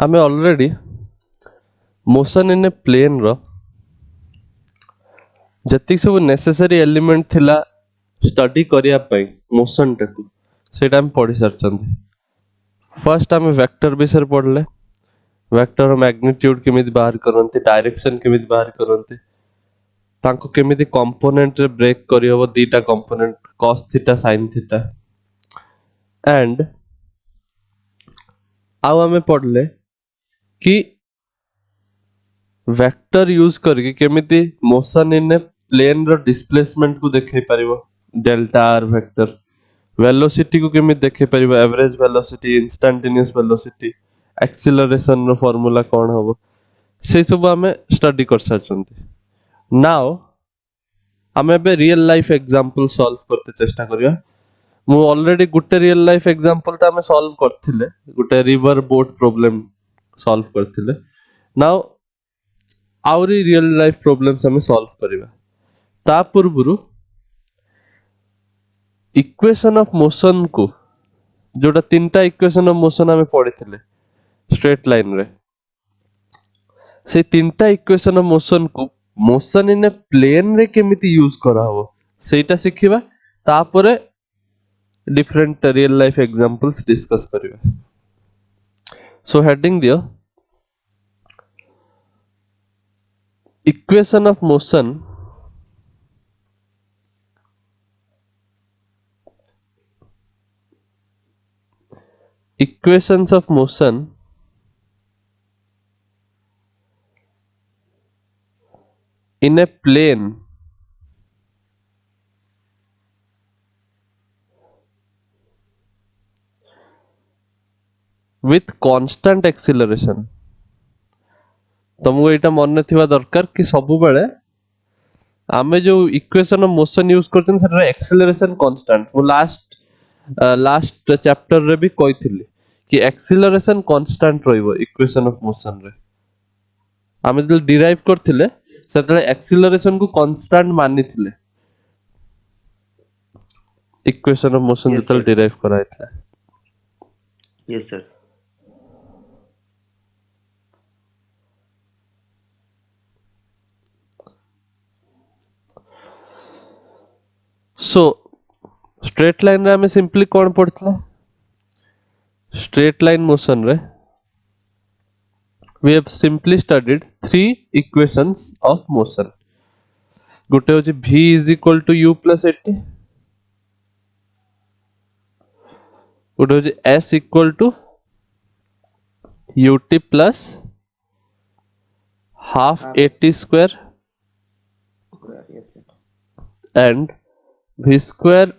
आमे already motion in a plane रो जति सब नेसेसरी एलिमेंट थिला स्टडी करिया पई मोशन टाकू सेटा हम पढ़ी सारचंदी। फर्स्ट आमे वेक्टर विषय पढ़ले वेक्टर मैग्नीट्यूड केमिति बाहर करंती डायरेक्शन केमिति बाहर करंती तांको केमिति कंपोनेंट रे ब्रेक करि हबो दीटा component cos theta sin theta and आउ आमे पढ़ले कि वेक्टर यूज करके केमिति मोशन इन ए प्लेन रो डिस्प्लेसमेंट को देखै परिबो डेल्टा आर वेक्टर वेलोसिटी को केमिति देखै परिबो average velocity instantaneous velocity acceleration रो फार्मूला कोन हबो से सब आमे स्टडी कर साचंती। नाउ आमे बे रियल लाइफ एग्जांपल सॉल्व करते चेष्टा करिया। मु ऑलरेडी गुटे रियल लाइफ एग्जांपल त आमे सॉल्व करथिले गुटे रिवर बोट प्रॉब्लम सॉल्व करथिले। नाउ आउरी रियल लाइफ प्रॉब्लम्स आमे सॉल्व करिवा। ता पूर्वरु इक्वेशन ऑफ मोशन को जोटा तीनटा इक्वेशन ऑफ मोशन आमे पढ़िथिले स्ट्रेट लाइन रे से तीनटा इक्वेशन ऑफ मोशन को मोशन इन ए प्लेन रे केमिति यूज करा हो सेटा सिखिबा तापरे different real life examples discuss करिवा। सो हेडिंग दियो equation of motion equations of motion in a plane with constant acceleration। तुमको एटा मन थिबा दरकार कि सबु बेले आमे जो इक्वेशन ऑफ मोशन यूज करछन सेटा एक्सेलरेशन कांस्टेंट वो लास्ट चैप्टर रे भी कहिथिली कि एक्सेलरेशन कांस्टेंट रहइबो इक्वेशन ऑफ मोशन रे। आमे जल डिराइव करथिले सेतले एक्सेलरेशन को कांस्टेंट मानिथिले इक्वेशन ऑफ मोशन Yes, जतल sir. डिराइव कराइथिला। Yes, sir. So straight line रे आमे सिंपली कोन पढ़थिला स्ट्रेट लाइन मोशन रे we have simply studied three equations of motion। गोटे होची v is equal to u plus 80 गोटे होची s equal to ut plus half Half 80 square square. Yes, sir. and v square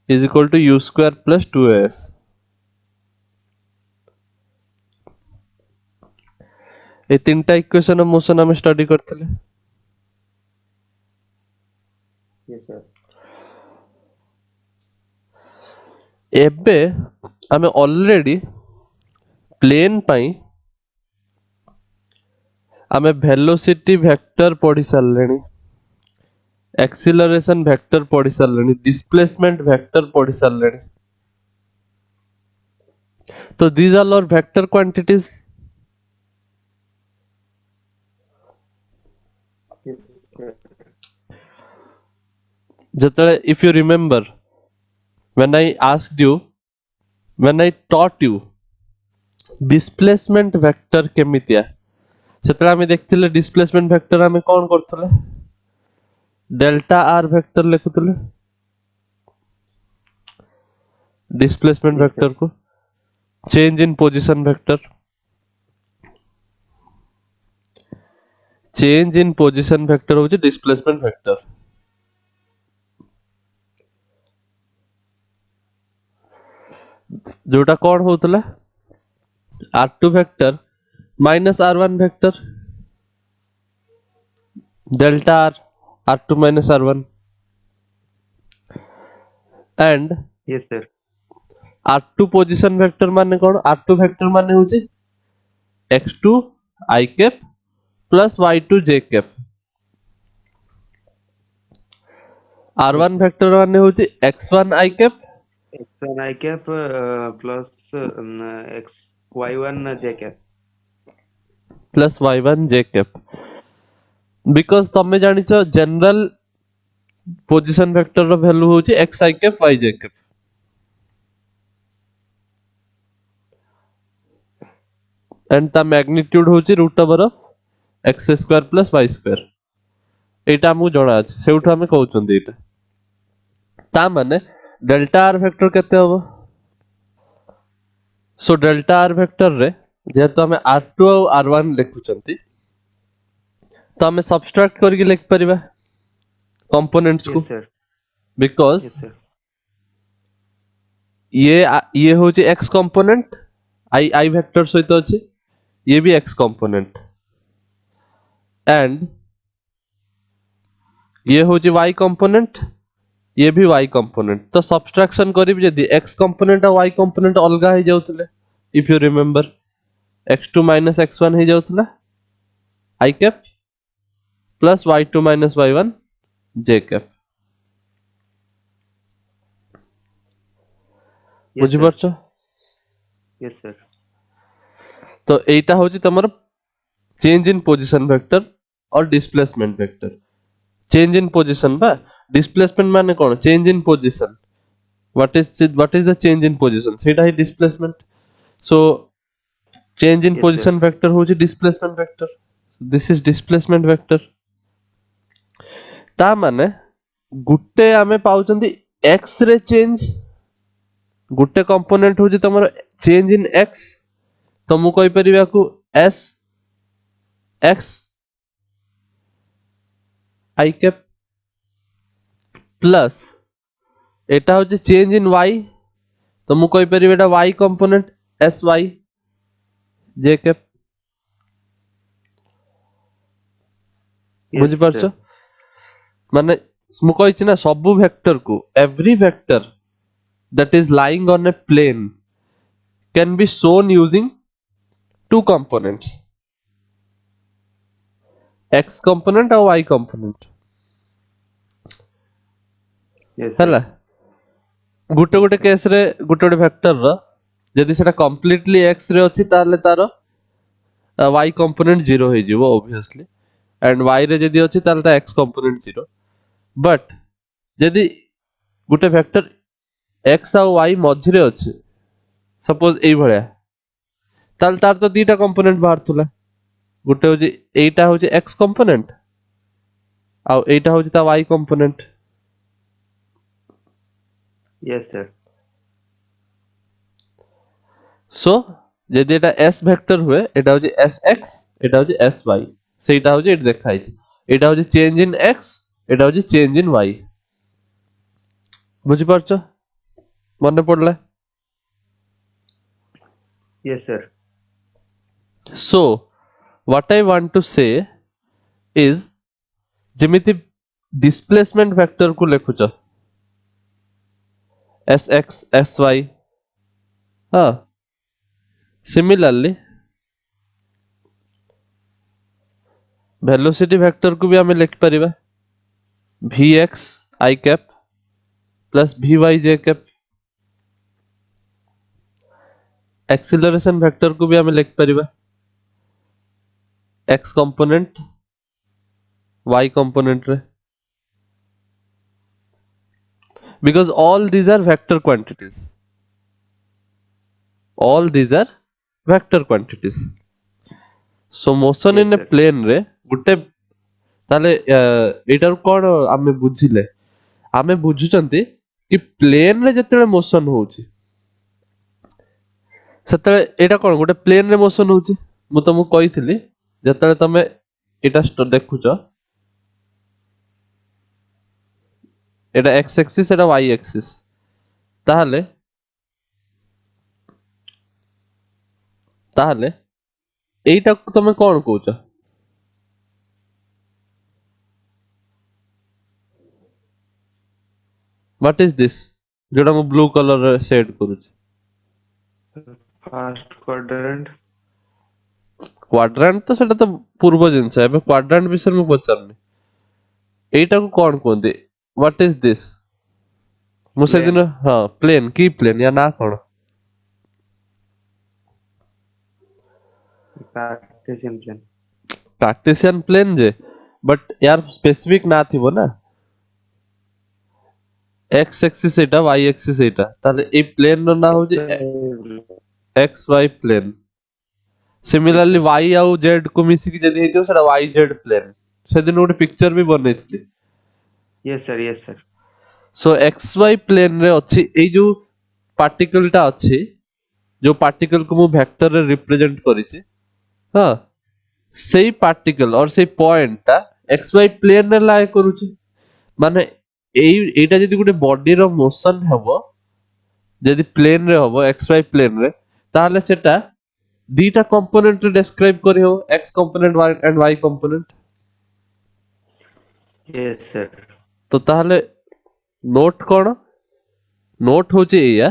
is equal to u square plus 2as। ये तीनटा equation of motion हमें study करथिले। Yes, sir. एबे हमें already plane पाई हमें velocity vector पढ़ी सारलेनी acceleration vector पढ़ी सारलेनी displacement vector पढ़ी सारलेनी। तो these are our vector quantities। Yes, sir. जतले if you remember when I asked you when I taught you displacement vector केमितिया सेतला हमें देखथिले displacement vector हमें कोन करथले डेल्टा आर वेक्टर लिखुथले displacement Yes, sir. Vector को change in position vector change in position vector होची displacement vector. जोटा कोन होतला r2 vector minus r1 vector delta r r2 minus r1 and Yes, sir. r2 position vector माने कोन r2 vector माने होची x2 i cap plus y2 j cap r1 vector माने होची x1 i cap X1 I cap plus x y1 j cap plus y1 j cap because तमे जानिछ general position vector रो value होची xi cap yj cap and ता magnitude होची root over of x square plus y square एटा हमहु जणा अछि सेउठा हम कहउछन एटा ता माने डेल्टा r वेक्टर केते होबो सो डेल्टा r वेक्टर रे जेहेतु हमें r2 और r1 लिखुचंती तो हमें सब्सट्रैक्ट करके लिख परिबा कंपोनेंट्स को yes sir because yes sir ये होची x कंपोनेंट i वेक्टर सहित अछि ये भी x कंपोनेंट एंड ये होची y कंपोनेंट ये भी y कंपोनेंट तो सब्सट्रैक्शन करिब जदी x कंपोनेंट और y कंपोनेंट अलगा हो जाउतले if you remember x2 minus x1 हो जाउतला i cap plus y2 minus y1 j cap yes बुझि sir परछो yes sir तो एटा होची तमर चेंज इन पोजीशन वेक्टर और displacement vector change in position बा डिस्प्लेसमेंट माने कोन change in position what is the change in position सेटा ही displacement so change in yes sir position vector होची displacement vector this is displacement vector ता माने गुटे आमे पाउचंदी x रे चेंज गुटे कंपोनेंट होची तमर चेंज इन x तो मु कहि परिबा को s x i cap plus iota होची चेंज इन y तो मु कहि परिबा एटा y component sy j cap yes बुझि परछो sir माने मु कहिछि ना सब वेक्टर को every vector that is lying on a plane can be shown using two components x component और y component yes sir हैला गुटे गुटे केस रे गुटे गुटे वेक्टर रो जदि सेटा कंप्लीटली x रे अछि ताले तारो y component 0 हो जिवो obviously and y रे जदि अछि ताले ता x component 0 but जदि गुटे वेक्टर x और y मझी रे अछि सपोज एई भलिया ताले तार तो दीटा कंपोनेंट बाहरथुला गुटे होची एटा होची x कंपोनेंट आ एटा होची ता y कंपोनेंट yes sir सो जदि एटा s वेक्टर हुए एटा होची sx एटा होची sy सेटा होची एट देखाई छी एटा होची चेंज इन x एटा होची चेंज इन y बुझि परछो मने पड़ला yes sir so what I want to say is जेमिति डिस्प्लेसमेंट वेक्टर को लिखुछ sx sy हां सिमिलरली वेलोसिटी वेक्टर को भी हमें लिख परिबा vx i cap plus vy j cap acceleration vector को भी हमें लिख परिबा x कंपोनेंट y कंपोनेंट रे because all these are vector quantities all these are vector quantities so motion yes in a sir plane रे गुटे ताले एटार कोन आमे बुझिले आमे बुझुचंती कि प्लेन रे जतले मोशन होउची सेतले एटा कोन गुटे प्लेन रे मोशन होउची मु तुमको कहिथिली जतले तमे एटा देखुचो एटा x एक्सिस एटा y एक्सिस ताहले ताहले एटा तमे कोन कहउचो व्हाट इज दिस जोटा मु ब्लू कलर रे शेड करूची first quadrant क्वाड्रेंट तो सेटा तो पूर्व जिंस है क्वाड्रेंट विषय में पचारनी एटा को कोन कोंदे व्हाट इज दिस मु से दिन plane हां प्लेन की प्लेन या ना कोन कार्टेशियन प्लेन। कार्टेशियन प्लेन जे बट यार स्पेसिफिक ना थिबो ना एक्स एक्सिस एटा वाई एक्सिस एटा ताले ए प्लेन रो ना हो जे x y plane similarly y आउ जेड को मिसी की जदी हेतियो सेटा वाई जेड प्लेन से दिन गोटे पिक्चर भी बनैथिली यस सर, यस सर। सो एक्स वाई प्लेन रे अछि ए जो पार्टिकल टा अछि जो पार्टिकल को मु वेक्टर रे रिप्रेजेंट करिछि हां सेई पार्टिकल और सेई पॉइंट टा एक्स वाई प्लेन रे लाए करूछि माने एटा जदी गोटे बॉडी रो मोशन हबो जदी प्लेन रे हबो एक्स वाई प्लेन रे ताहले सेटा दीटा कंपोनेंट रे डिस्क्राइब करि हो x component y and y component yes sir. तो ताहले नोट कोन नोट होचे एया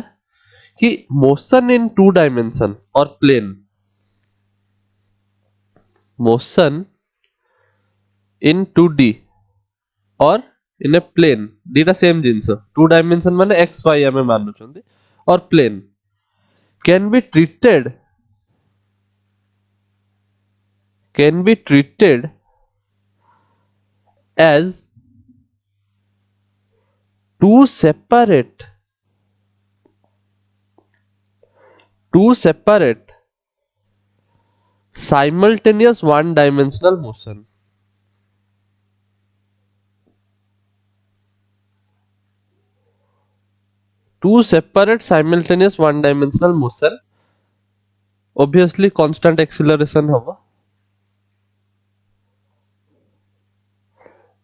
कि मोशन इन टू डायमेंशन और प्लेन मोशन इन 2D और इन ए प्लेन दीटा सेम जिंस टू डायमेंशन माने एक्स वाई हमें मानुचंदी और plane can be treated as two separate simultaneous one dimensional motion two separate simultaneous one dimensional motion obviously constant acceleration hobo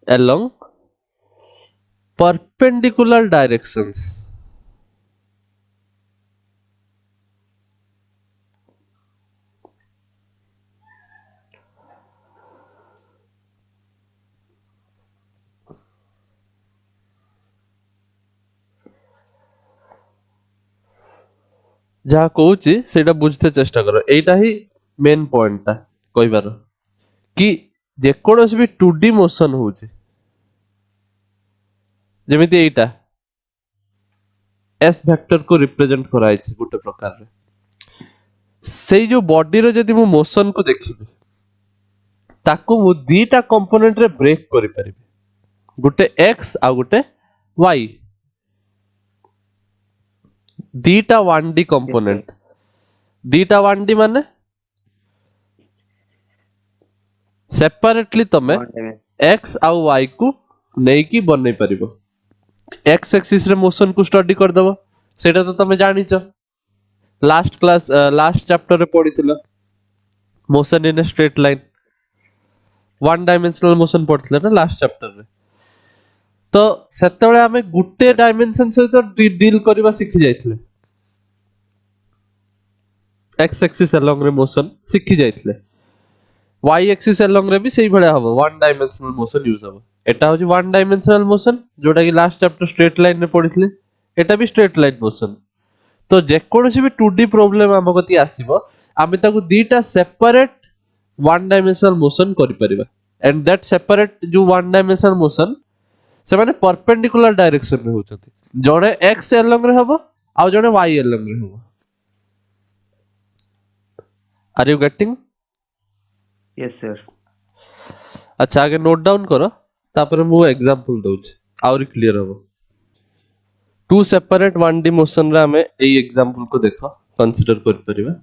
along perpendicular directions जहाँ कहूची सेटा बुझते चेष्टा करो एटा ही मेन पॉइंट टा कहबार कि जेकोसी भी 2D मोशन होची जेमिति एटा एस वेक्टर को रिप्रेजेंट कराइछि गुटे प्रकार रे सेई जो बॉडी रो जदी मु मोशन को देखिबी ताको मु दीटा कंपोनेंट रे ब्रेक करि परिबी गुटे एक्स आ गुटे वाई दीटा 1D कंपोनेंट दीटा 1D माने सेपरेटली तमे एक्स आ वाई को नै की बनै परिबो एक्स एक्सिस रे मोशन को स्टडी कर दबो सेटा तो तमे जानिचो लास्ट क्लास लास्ट चैप्टर रे पढिथिलो motion in a straight line one dimensional motion पढिथिले ना लास्ट चैप्टर रे तो सेतेबेले हमें गुटे डायमेंशन सहित डील करबा सिखि जाइथिले एक्स एक्सिस अलोंग रे मोशन सिखि जाइथिले वाई एक्सिस अलोंग रे भी सेही भले हबो वन डायमेंशनल मोशन यूज हबो एटा होची वन डायमेंशनल मोशन जोटा कि लास्ट चैप्टर स्ट्रेट लाइन रे पढिथिले एटा भी स्ट्रेट लाइन मोशन तो जेकोसी भी 2D प्रॉब्लम हम गति आसीबो आमे ताकू दीटा सेपरेट वन डायमेंशनल मोशन करि परिबा एंड दैट सेपरेट जो वन डायमेंशनल मोशन से माने परपेंडिकुलर डायरेक्शन रे होचंती जणे एक्स अलोंग रे हबो आ जणे वाई अलोंग रे हबो are you getting yes sir. अच्छा आगे नोट डाउन करो तापर मु एग्जांपल दोछ और क्लियर हबो टू सेपरेट 1D मोशन रे हमें एई एग्जांपल को देखो कंसीडर कर परिबा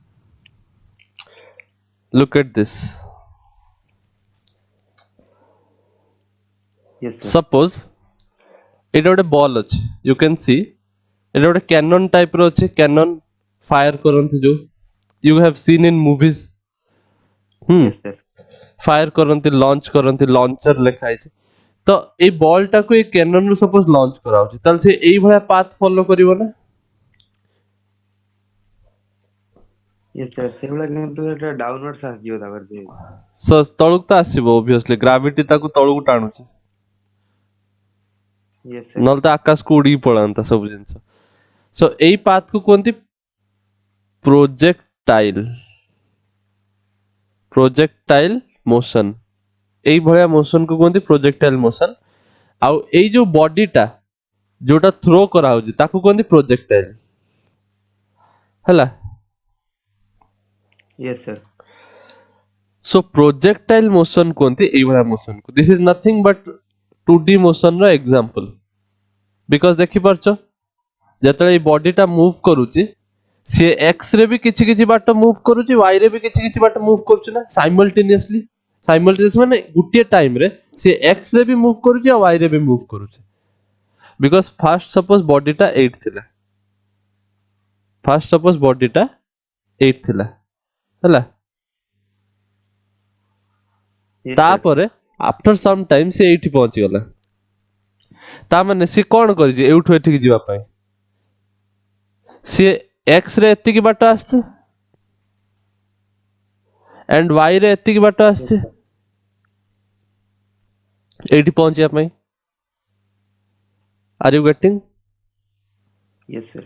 look at this yes sir. Suppose एटा गोटे बॉल अछि यू कैन सी एटा गोटे कैनन टाइप रो अछि कैनन फायर करंती जो you have seen in movies yes sir. Fire करंती लॉन्चर लेखा है तो ए बॉल टा को ए कैनन रो सपोज लॉन्च करा होची तल से एई भला पाथ फॉलो करिवो ना यस सर सेबला किंतु एटा डाउनवर्ड्स आस जियो तापर जे सो तळुक त आसीबो ऑब्वियसली ग्रेविटी ताको तळुक टाणुची यस सर। नल त आकाश को उडी पळांता सब जिंस सो एई पाथ को कोनती प्रोजेक्टाइल मोशन एई भलिया मोशन को कोनती प्रोजेक्टाइल मोशन आउ एई जो बॉडी टा जोटा थ्रो करा होची ताको कोनती प्रोजेक्टाइल हला yes sir. So projectile motion कहते एई भला मोशन को this is nothing but 2D motion रो एग्जांपल बिकॉज़ देखि परछो जतले बॉडी टा मूव करूची सी एक्स रे भी किछि किछि बाट मूव करूची वाई रे भी किछि किछि बाट मूव करूची ना साइमल्टेनियसली माने गुटिए टाइम रे सी एक्स रे भी मूव करूची और वाई रे भी मूव करूची बिकॉज़ फर्स्ट सपोज बॉडी टा 8 थिला फर्स्ट सपोज बॉडी टा 8 थिला हला yes sir तापरे आफ्टर सम टाइम से 8 पहुंची गला ता माने सी कोन करि जे एउठो एठी जिबा पई सी एक्स रे एति की बाट आछे एंड वाई रे एति की बाट yes आछे sir एठी पहुंचिया पई are you getting yes sir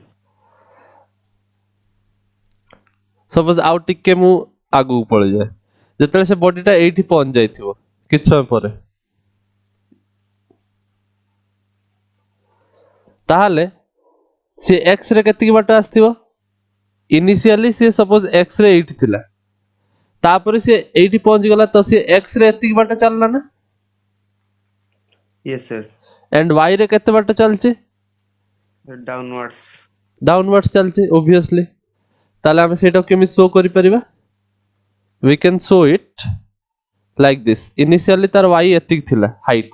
suppose आउ टिके मु आगु पळे जाय जेतले से बॉडी टा एठी पहुंच जाइथिबो किछ समय परे ताहाले से एक्स रे केति की बाट आस्थिबो इनिशियली से सपोज एक्स रे 8 थिला तापरे से 80 पहुंच गला तो से एक्स रे एति की बाट चलला ना yes sir एंड वाई रे केते बाट चलचे downwards डाउनवर्ड्स चलचे ऑब्वियसली ताले हम सेटा केमित शो करि परिबा we can show it like this initially तार वाई एति थिला हाइट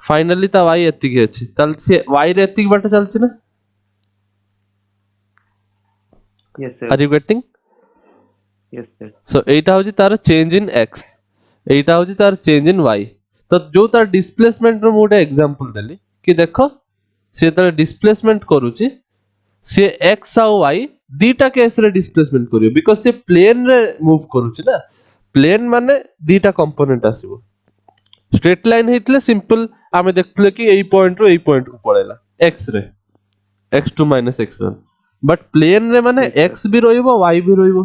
फाइनली ता वाई एति अछि ताल से वाई रे एति बाट चलचे ना yes sir are you getting yes sir so एटा होजी तार चेंज इन x एटा होजी तार चेंज इन y तो जो तार डिस्प्लेसमेंट रो मोटे एग्जांपल देली कि देखो से तार डिस्प्लेसमेंट करूची से x और y दीटा केस रे डिस्प्लेसमेंट करियो बिकॉज़ से प्लेन रे मूव करूची ना प्लेन माने दीटा कंपोनेंट आसीबो स्ट्रेट लाइन हेतले सिंपल आमे देखले कि एई पॉइंट रो एई पॉइंट को पळेला x रे x2 x1 बट प्लेन रे माने yes sir x भी रहिबो y भी रहिबो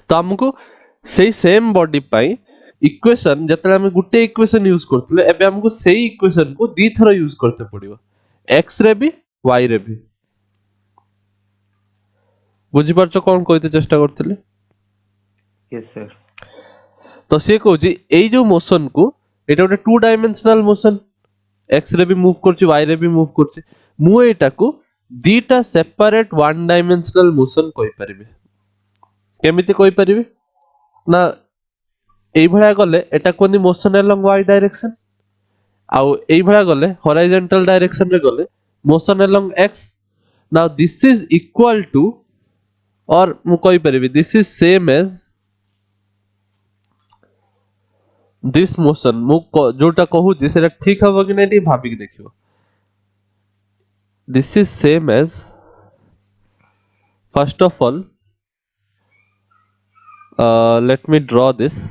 तो हमको सेही सेम बॉडी पाई इक्वेशन जतले हम गुटे इक्वेशन यूज करथले एबे हमको सेही इक्वेशन को दी थरा यूज करते पड़िबो x रे भी y रे भी बुझि परछो कोन कहिते चेष्टा करथले yes sir तो से कहूची एई जो मोशन को एटा गोटे 2 डायमेंशनल मोशन x रे भी मूव करछि y रे भी मूव करछि मु एटा को दीटा सेपरेट 1 डायमेंशनल मोशन कहि परिबे केमिति कहि परिबे ना एई भळा गले एटा कोनी मोशन अलोंग y डायरेक्शन आउ एई भळा गले हॉरिजॉन्टल डायरेक्शन रे गले motion along x now this is equal to और मु कहि परिबे this is same as this motion मु जोटा कहूची सेटा ठीक हबो कि नै टी भाबी के देखियो this is same as first of all let me draw this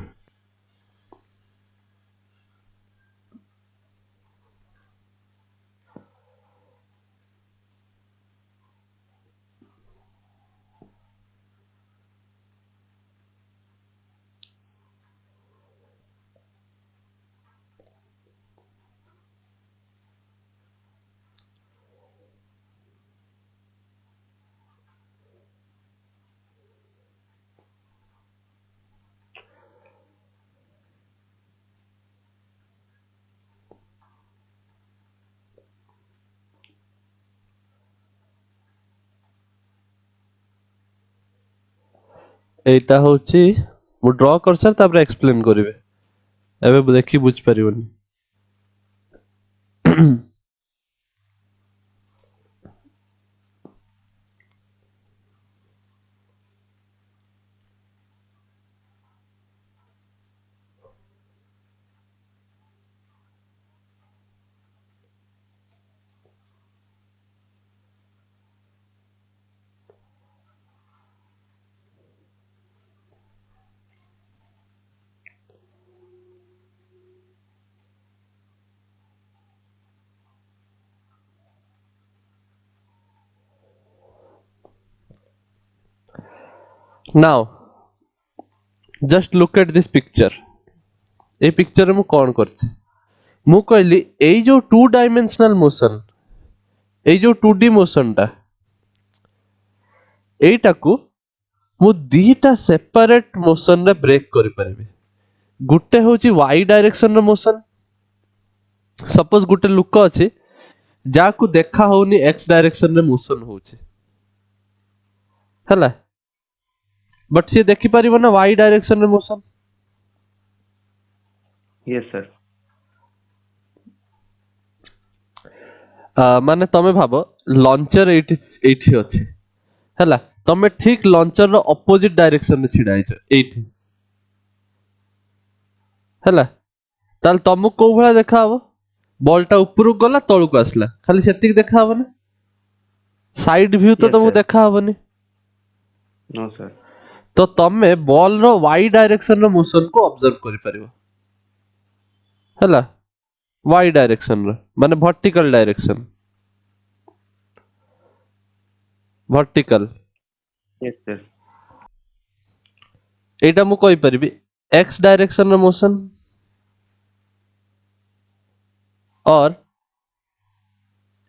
एटा होची मु ड्रॉ कर सर तापर एक्सप्लेन करिवे एबे देखि बुझ परिबनी now just look at this picture ए पिक्चर मु कोन करछि मु कहली एई जो 2 डायमेंशनल मोशन एई जो 2D मोशन टा एईटा को मु दीटा सेपरेट मोशन रे ब्रेक करि परिबे गुटे होची y डायरेक्शन रे मोशन सपोज गुटे लुक अछि जाकू देखा होनी x डायरेक्शन रे मोशन होची हला बट से देखि परिबो ना y डायरेक्शन रे मोशन यस सर माने तमे भाबो लॉन्चर एठी अछि हला तमे ठीक लॉन्चर रो ऑपोजिट डायरेक्शन रे छिडा आइछ एठी हला ताल तमु को भला देखा हबो बॉलटा ऊपर गला तळु को आसला खाली सेतिक देखा हबो ना साइड व्यू तो यस तमु सर देखा हबोनी नो सर तो तमे बॉल रो y डायरेक्शन रो मोशन को ऑब्जर्व करि परिबो हला y डायरेक्शन रो माने vertical direction vertical yes sir एटा मु कहि परिबी x डायरेक्शन रो मोशन और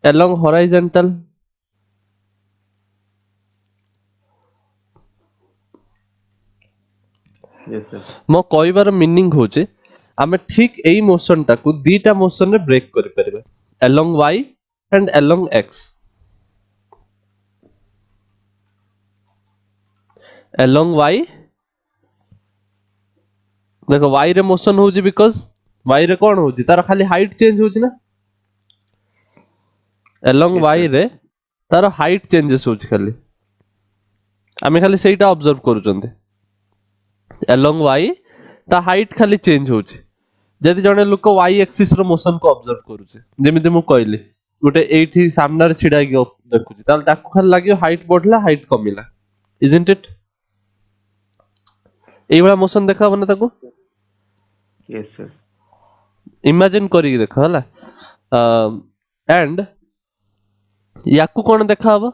along horizontal यस सर मो कहबार मीनिंग होचे आमे ठीक एई मोशन टाकू दीटा मोशन रे ब्रेक करि परिबे along y and along x along y देखो y रे मोशन होची बिकॉज़ y रे कोन होची तार खाली हाइट चेंज होची ना along यस y सर रे तार हाइट चेंजेस होची खाली आमे खाली सेटा ऑब्जर्व करूचंते along y ता हाइट खाली चेंज होची जदि जने लोक y एक्सिस रो मोशन को ऑब्जर्व करूचे जेमिति मु कहली गोटे एठी सामने रे छिडा के देखुची ताल ताकू खाली लागियो हाइट बढ़ला हाइट कमिला इजंट इट एई वाला मोशन देखा बना ताकू यस सर इमेजिन करी देखो हला एंड याकू कोन देखा हबो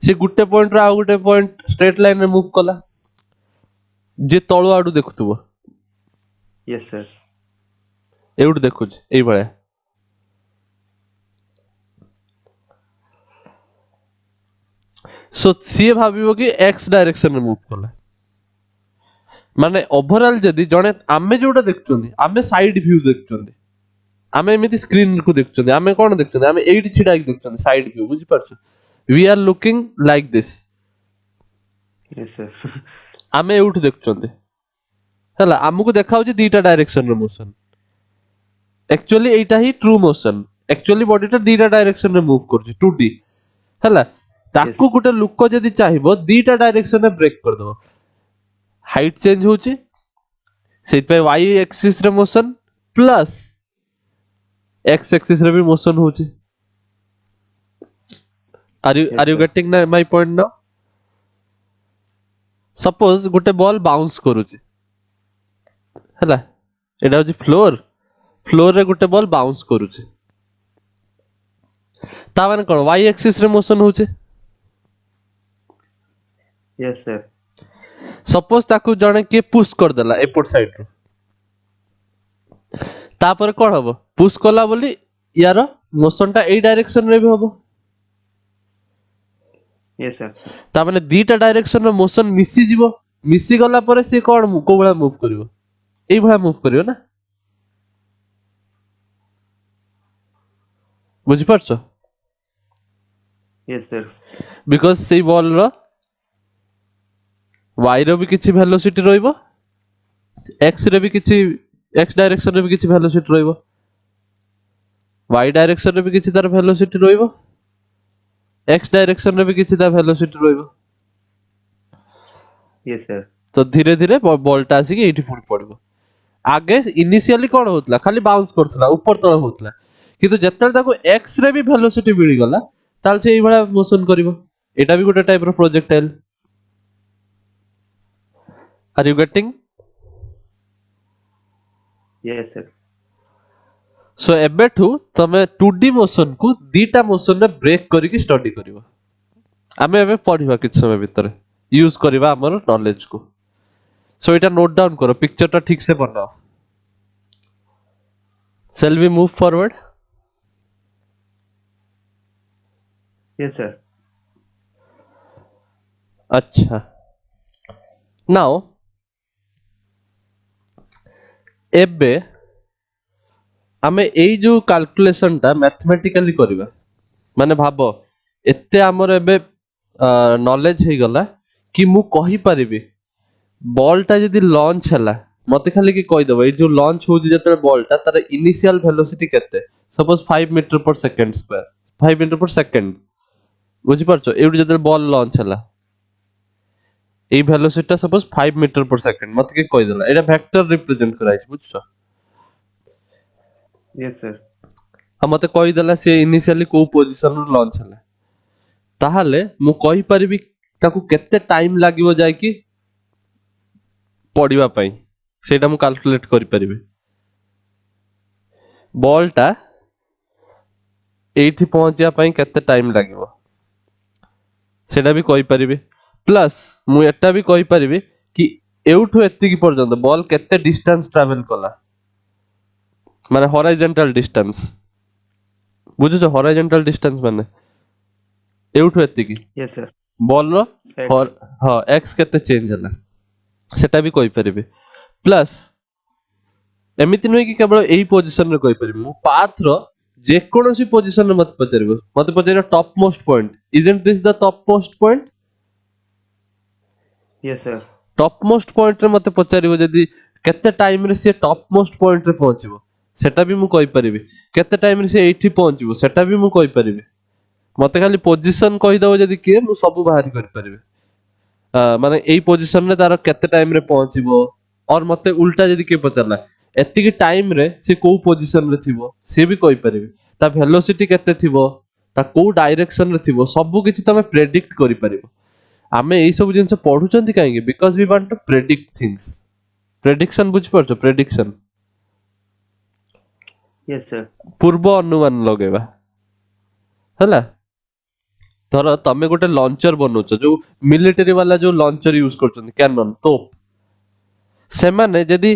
से गुटे पॉइंट रो आ गुटे पॉइंट स्ट्रेट लाइन रे मूव कला जे तळु आडू देखुतबो यस सर एउड देखुच एई भळा सो सी भाबिबो कि x डायरेक्शन रे मूव कला माने ओवरऑल जदी जणे आमे जोटा देखचोनी आमे साइड व्यू देखचोनी आमे एमिति स्क्रीन को देखचोनी आमे कोन देखचोनी आमे एइट छिडा के देखचोनी साइड व्यू बुझि परछो we are looking like this yes sir आमे एउठ देखचोनी हला हमकु देखा होची दीटा डायरेक्शन रे मोशन एक्चुअली एटा ही ट्रू मोशन एक्चुअली बॉडीटा दीटा डायरेक्शन रे मूव करची 2D हला ताकू गुटे लुक जदी चाहिबो दीटा डायरेक्शन रे ब्रेक कर दबो हाइट चेंज होची सेट पे y एक्सिस रे मोशन प्लस x एक्सिस रे भी मोशन होची are Yes, you sir. Getting my point now suppose गुटे बॉल बाउंस करूची हला एटा होची फ्लोर रे गुटे बॉल बाउंस करूची ता माने कोन y एक्सिस रे मोशन होची Yes, sir. सपोज ताकू जणे के पुश कर देला एपोर्ट साइड रो तापर कोन हबो पुश कला बोली यार मोशन टा ए डायरेक्शन रे भी हबो Yes, sir. ता माने दीटा डायरेक्शन रो मोशन मिसी जीवो मिसी गला परे से कोन को बळा मूव करिवो एई बळा मूव करिवो ना बुझि परछो Yes, sir. बिकॉज़ सेई बॉल रो y रो भी किछि वेलोसिटी रहइबो x रे भी किछि x डायरेक्शन रे भी किछि वेलोसिटी रहइबो y डायरेक्शन रे भी किछि तार वेलोसिटी रहइबो x डायरेक्शन रे भी किछि तार वेलोसिटी रहइबो Yes, sir. तो धीरे धीरे बॉलटा आसी के एठी पुणी पड़िबो आगे इनिशियली कोन होतला खाली बाउंस करथला ऊपर तळ होतला किंतु जेतल ताको x रे भी वेलोसिटी मिली गला ताल से एई भळा मोशन करिवो एटा भी गोटे टाइप रो projectile are you getting Yes, sir. सो एबेठू तमे 2D मोशन को दीटा मोशन रे ब्रेक करिकि स्टडी करिवो आमे एबे पढिबा किछ समय भीतर यूज करिबा हमर नॉलेज को सो एटा नोट डाउन करो पिक्चर टा ठीक से बनाओ shall we move forward Yes, sir. अच्छा नाउ एबे आमे एई जो कैलकुलेशन टा मैथमेटिकली करबा माने भाबो एते हमर एबे नॉलेज हे गला कि मु कहि परिबी बॉल टा जदी लॉन्च हला मते खाली कि कहि दबो ए जो लॉन्च हो जते बॉल टा तार इनिशियल वेलोसिटी केते सपोज 5 मीटर पर सेकंड स्क्वायर 5 मीटर पर सेकंड बुझि परछो एउडी जते बॉल लॉन्च हला ए वेलोसिटी टा सपोज 5 मीटर पर सेकंड मते कि कहि देला एटा वेक्टर रिप्रेजेंट कराइ बुझछो यस सर आ मते कहि देला से इनिशियली को पोजीशन रो लॉन्च हला ताहाले मु कहि परिबी ताकू केते टाइम लागिवो जाय कि पढ़िबा पई सेटा मु कैलकुलेट करि परिबी बॉल टा एठी पहुंचिया पई केते टाइम लागिवो सेटा भी कहि परिबी प्लस मु एटा भी कहि परिबी कि एउठु एत्ति की पर्यंत बॉल केते डिस्टेंस ट्रैवल कला माने हॉरिजॉन्टल डिस्टेंस बुझुछ हॉरिजॉन्टल डिस्टेंस माने एउठु एत्ति की यस सर बॉल रो एक्स हां एक्स केते चेंज हला सेटा भी कहि परिबी प्लस एमिति नुई कि केवल एई पोजीशन रे कहि परिबी मु पाथ रो जे कोनोसी पोजीशन रे मते पचारिबो top most point isn't this the top most point yes sir top most point रे मते पचारिबो जदी केते टाइम रे से टॉप मोस्ट पॉइंट रे पहुंचिबो सेटा भी मु कहि परिबी केते टाइम रे से एठी पहुंचिबो सेटा भी मु कहि परिबी मते खाली पोजीशन कहि दबो जदी के मु सब बाहर कर परिबी माने एई पोजीशन रे तार केते टाइम रे पहुंचिबो और मते उल्टा जदी के पचारला एत्ति की टाइम रे से को पोजीशन रे थिबो से भी कहि परिबी ता वेलोसिटी केते थिबो ता को डायरेक्शन रे थिबो सब किछि तमे प्रेडिक्ट करि परिबो आमे एई सब जिंस पढुचंती काहेकि because we want to predict things prediction बुझ परछो प्रेडिक्शन यस सर पूर्व अनुमान लगेबा हला धर तमे गोटे लॉन्चर बनउछ जो मिलिटरी वाला जो लॉन्चर यूज करछन कैनन तोप सेमाने जदी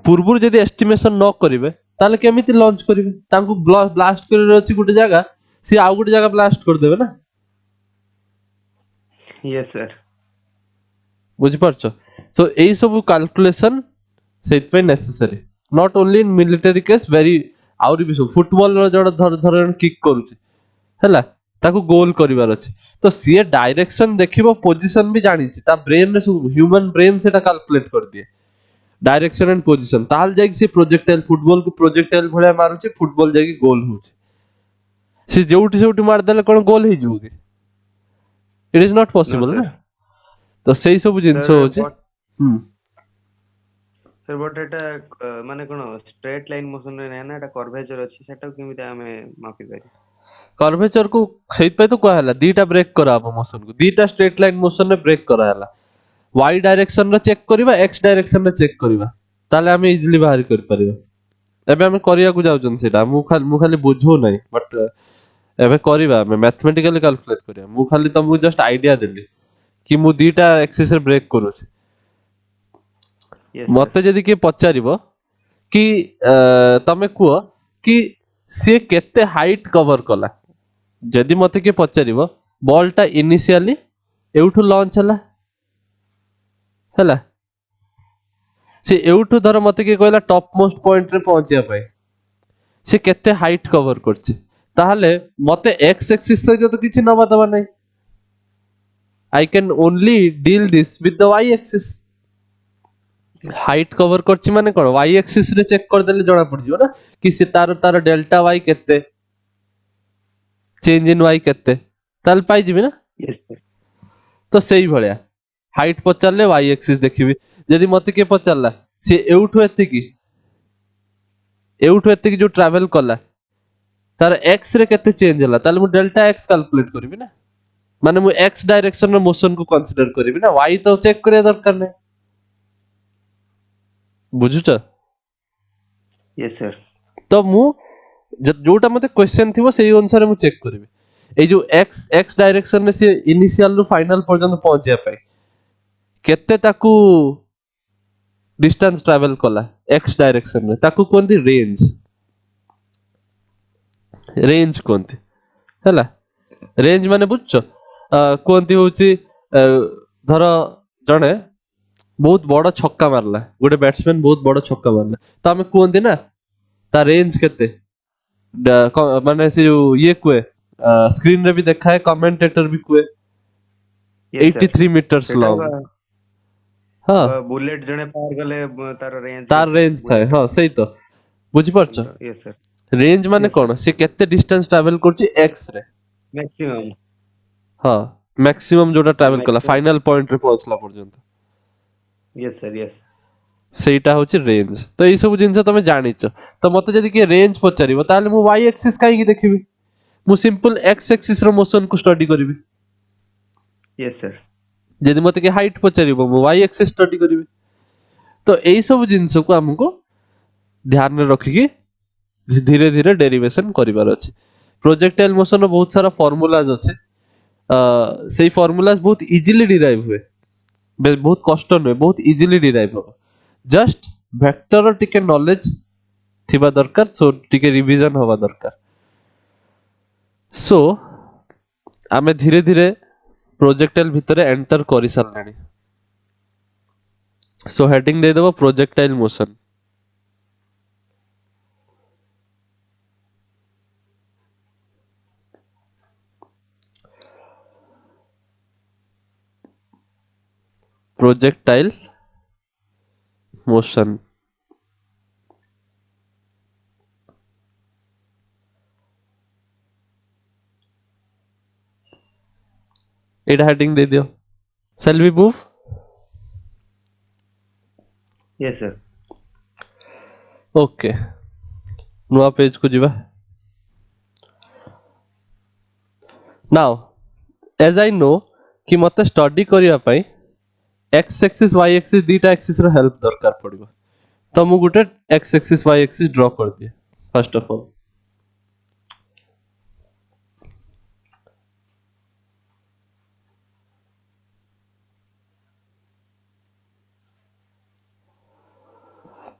पूर्वरु जदी एस्टिमेशन न करिवे ताले केमिति लॉन्च करिवे तांको ब्लास्ट करे अछि गोटे जगह सी आ गोटे जगह ब्लास्ट कर देबे ना यस सर बुझि परछो सो एई सब कैलकुलेशन सेत पे necessary not only in military case very आउरी भी फुटबॉल रो जड़ धर किक करूची हैला ताको गोल करिवार अछि तो सीए डायरेक्शन देखिबो पोजीशन भी जानि छि ता ब्रेन रे सब ह्यूमन ब्रेन सेटा कैलकुलेट कर दिए डायरेक्शन एंड पोजीशन ताल जाई से प्रोजेक्टाइल फुटबॉल को प्रोजेक्टाइल भलिया मारुची फुटबॉल जाई गोल होची से जोउटी मार देले कोन गोल हे जूगे it is not no possible ना सर तो सेई सब जिंस सर होची बट सर बट एटा माने कोन स्ट्रेट लाइन मोशन रे नै ना एटा कर्वेचर अछि सेटा केमिति आमे मापि पारि कर्वेचर को सेई पे तो कहला दीटा ब्रेक कराबो मोशन को दीटा स्ट्रेट लाइन मोशन रे ब्रेक कराला y डायरेक्शन रे चेक करबा x डायरेक्शन रे चेक करबा ताले हमें इजीली बाहर कर परिबा एबे हमें करिया को जाउचन सेटा मु खाली बुझो नै बट एबे करबा हमें मैथमेटिकली कैलकुलेट करिया मु खाली तुमको जस्ट आईडिया देली कि मु दीटा एक्सिस रे ब्रेक करूची यस सर मते जदी के पचारिबो कि तमे कुओ कि से केते हाइट कवर कला जदी मते के पचारिबो बॉल टा इनिशियली एउठु लॉन्च हला से एउठु धर मते के कहला टॉप मोस्ट पॉइंट रे पहुंचिया पाए से केते हाइट कवर करछि ताहले मते एक्स एक्सिस सहित तो किछि नबा दबा नै I can only deal this with the y axis height cover करछि माने कोन y एक्सिस रे चेक कर देले जणा पड़ जिवो ना कि से तार डेल्टा y केते चेंज इन y केते ताल पाई जिबे ना यस सर तो सेही भलिया हाइट पचारले y एक्सिस देखिबी जदी मते के पचारला से एउठु एति की जो ट्रैवल कला तार x रे केते चेंज हला ताले मु डेल्टा x कैलकुलेट करबी ना माने मु x डायरेक्शन रे मोशन को कंसीडर करबी ना y तो चेक करे दरकार नै बुझुछ यस सर तो मु जोटा मते क्वेश्चन थिबो सेही अनुसार मु चेक करबी ए जो x डायरेक्शन रे से इनिशियल रु फाइनल पर्यंत पहुंचिया पाए केते ताकू डिस्टेंस ट्रैवल कला x डायरेक्शन रे ताकू कोनती रेंज कोनती हैला रेंज माने बुझछो कोनती होची धर जणे बहुत बड़ छक्का मारला गोटे बैट्समैन बहुत बड़ छक्का मारला तो आमे कहंती ना ता रेंज केते माने से जो ये कुए स्क्रीन रे भी देखा है कमेंटेटर भी कुए यस सर 83 मीटर्स सेटा लॉन्ग हाँ बुलेट जणे पार गले तार रेंज तार केते रेंज थाए बुलेट हाँ सही तो बुझी पारछ यस सर रेंज माने यस कौन सर से केते डिस्टेंस ट्रैवल करची एक्स रे मैक्सिमम हाँ मैक्सिमम जोटा ट्रैवल कला मैक्सिमम फाइनल पॉइंट रे पहुंचला पर्यंत यस सर यस ସେଇଟା ହଉଛି ରେଞ୍ଜ ତ ଏଇ ସବୁ ଜିନିଷ ତମେ ଜାଣିଛ ତ ମତେ ଯଦି କିଏ ରେଞ୍ଜ ପଚାରିବ ତାହେଲେ ମୁଁ y axis କାହିଁକି ଦେଖିବି ମୁଁ ସିମ୍ପଲ x axis ର ମୋଶନ କୁ ଷ୍ଟଡି କରିବି यस सर ଯଦି ମତେ କିଏ ହାଇଟ ପଚାରିବ ମୁଁ y axis ଷ୍ଟଡି କରିବି ତ ଏଇ ସବୁ ଜିନିଷକୁ ଆମକୁ ଧ୍ୟାନରେ ରଖିକି ଧୀରେ ଧୀରେ ଡେରିଭେସନ କରିବାର ଅଛି ପ୍ରୋଜେକ୍ଟାଇଲ ମୋଶନ ର ବହୁତ ସାରା ଫର୍ମୁଲାଜ ଅଛି ସେଇ ଫର୍ମୁଲାଜ ବହୁତ ଇଜିଲି ଡିରାଇଭ ହୁଏ ବହୁତ କଷ୍ଟ ନୁହେଁ ବହୁତ ଇଜିଲି ଡିରାଇଭ ହବ जस्ट वेक्टर टिके नॉलेज थिबा दरकार सो टिके रिवीजन हवा दरकार सो आमे धीरे धीरे प्रोजेक्टाइल भितरे एंटर करि सारलानी सो हेडिंग दे देबो प्रोजेक्टाइल मोशन प्रोजेक्टाइल मोशन एटा हेडिंग दे दियो shall we move yes sir okay नुआ पेज को जीवा नाउ एज आई नो कि मते स्टडी करिया पई एक्स एक्सिस वाई एक्सिस दीटा एक्सिस रो हेल्प दरकार पड़िबो तो मु गुटे x axis y axis draw कर दिए first of all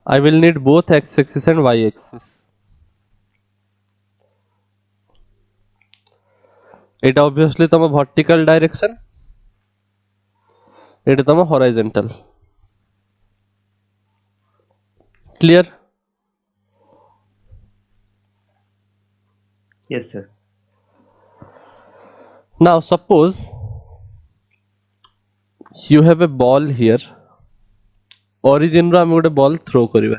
I will need both x axis and y axis এটা obviously तम vertical direction এটা तम horizontal clear yes sir now suppose you have a ball here origin रो हम गोटे ball throw करिवा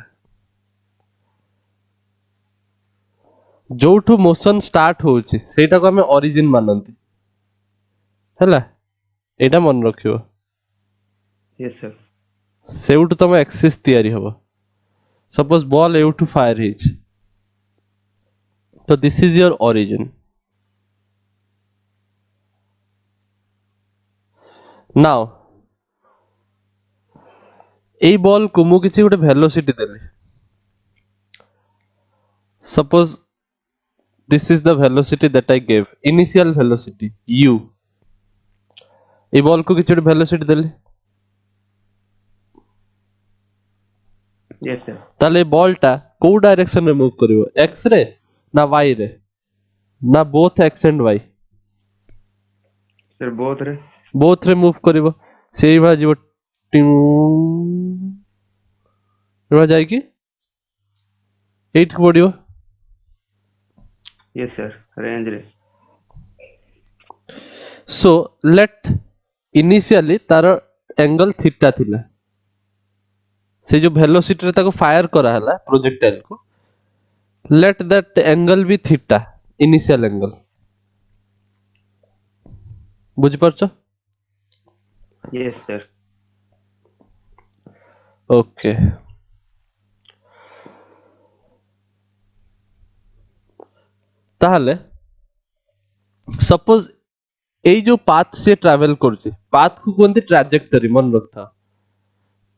जोठू motion start होउची सेटा को हम origin मानंती हैला एटा मन रखियो यस सर सेउठू तम एक्सिस तयारी हबो सपोज बॉल एउठू फायर हिच तो this is your origin now এই বল কু মু কিছু গোটে velocity দেলি suppose this is the velocity that I gave initial velocity u এই বল কু কিছু গোটে ভেলোসিটি দেলি यस सर তাহলে এই বলটা কোউ ডাইরেকশন রে মুভ করিব x রে না y রে না both x and y sir both रे মুভ করিব সেই ভাবে যিব টিং এবার যাই কি 8 কু পড়িব यस सर रेंज रे सो लेट इनिशियली तार एंगल थीटा थिला से जो वेलोसिटी रे ताको फायर करा हला प्रोजेक्टाइल को let that angle be theta initial angle बुझी परछो यस सर ओके ताहले सपोज এই जो पाथ से ट्रैवल करছে पाथ को कोनती ट्रैजेक्टरी मन रखता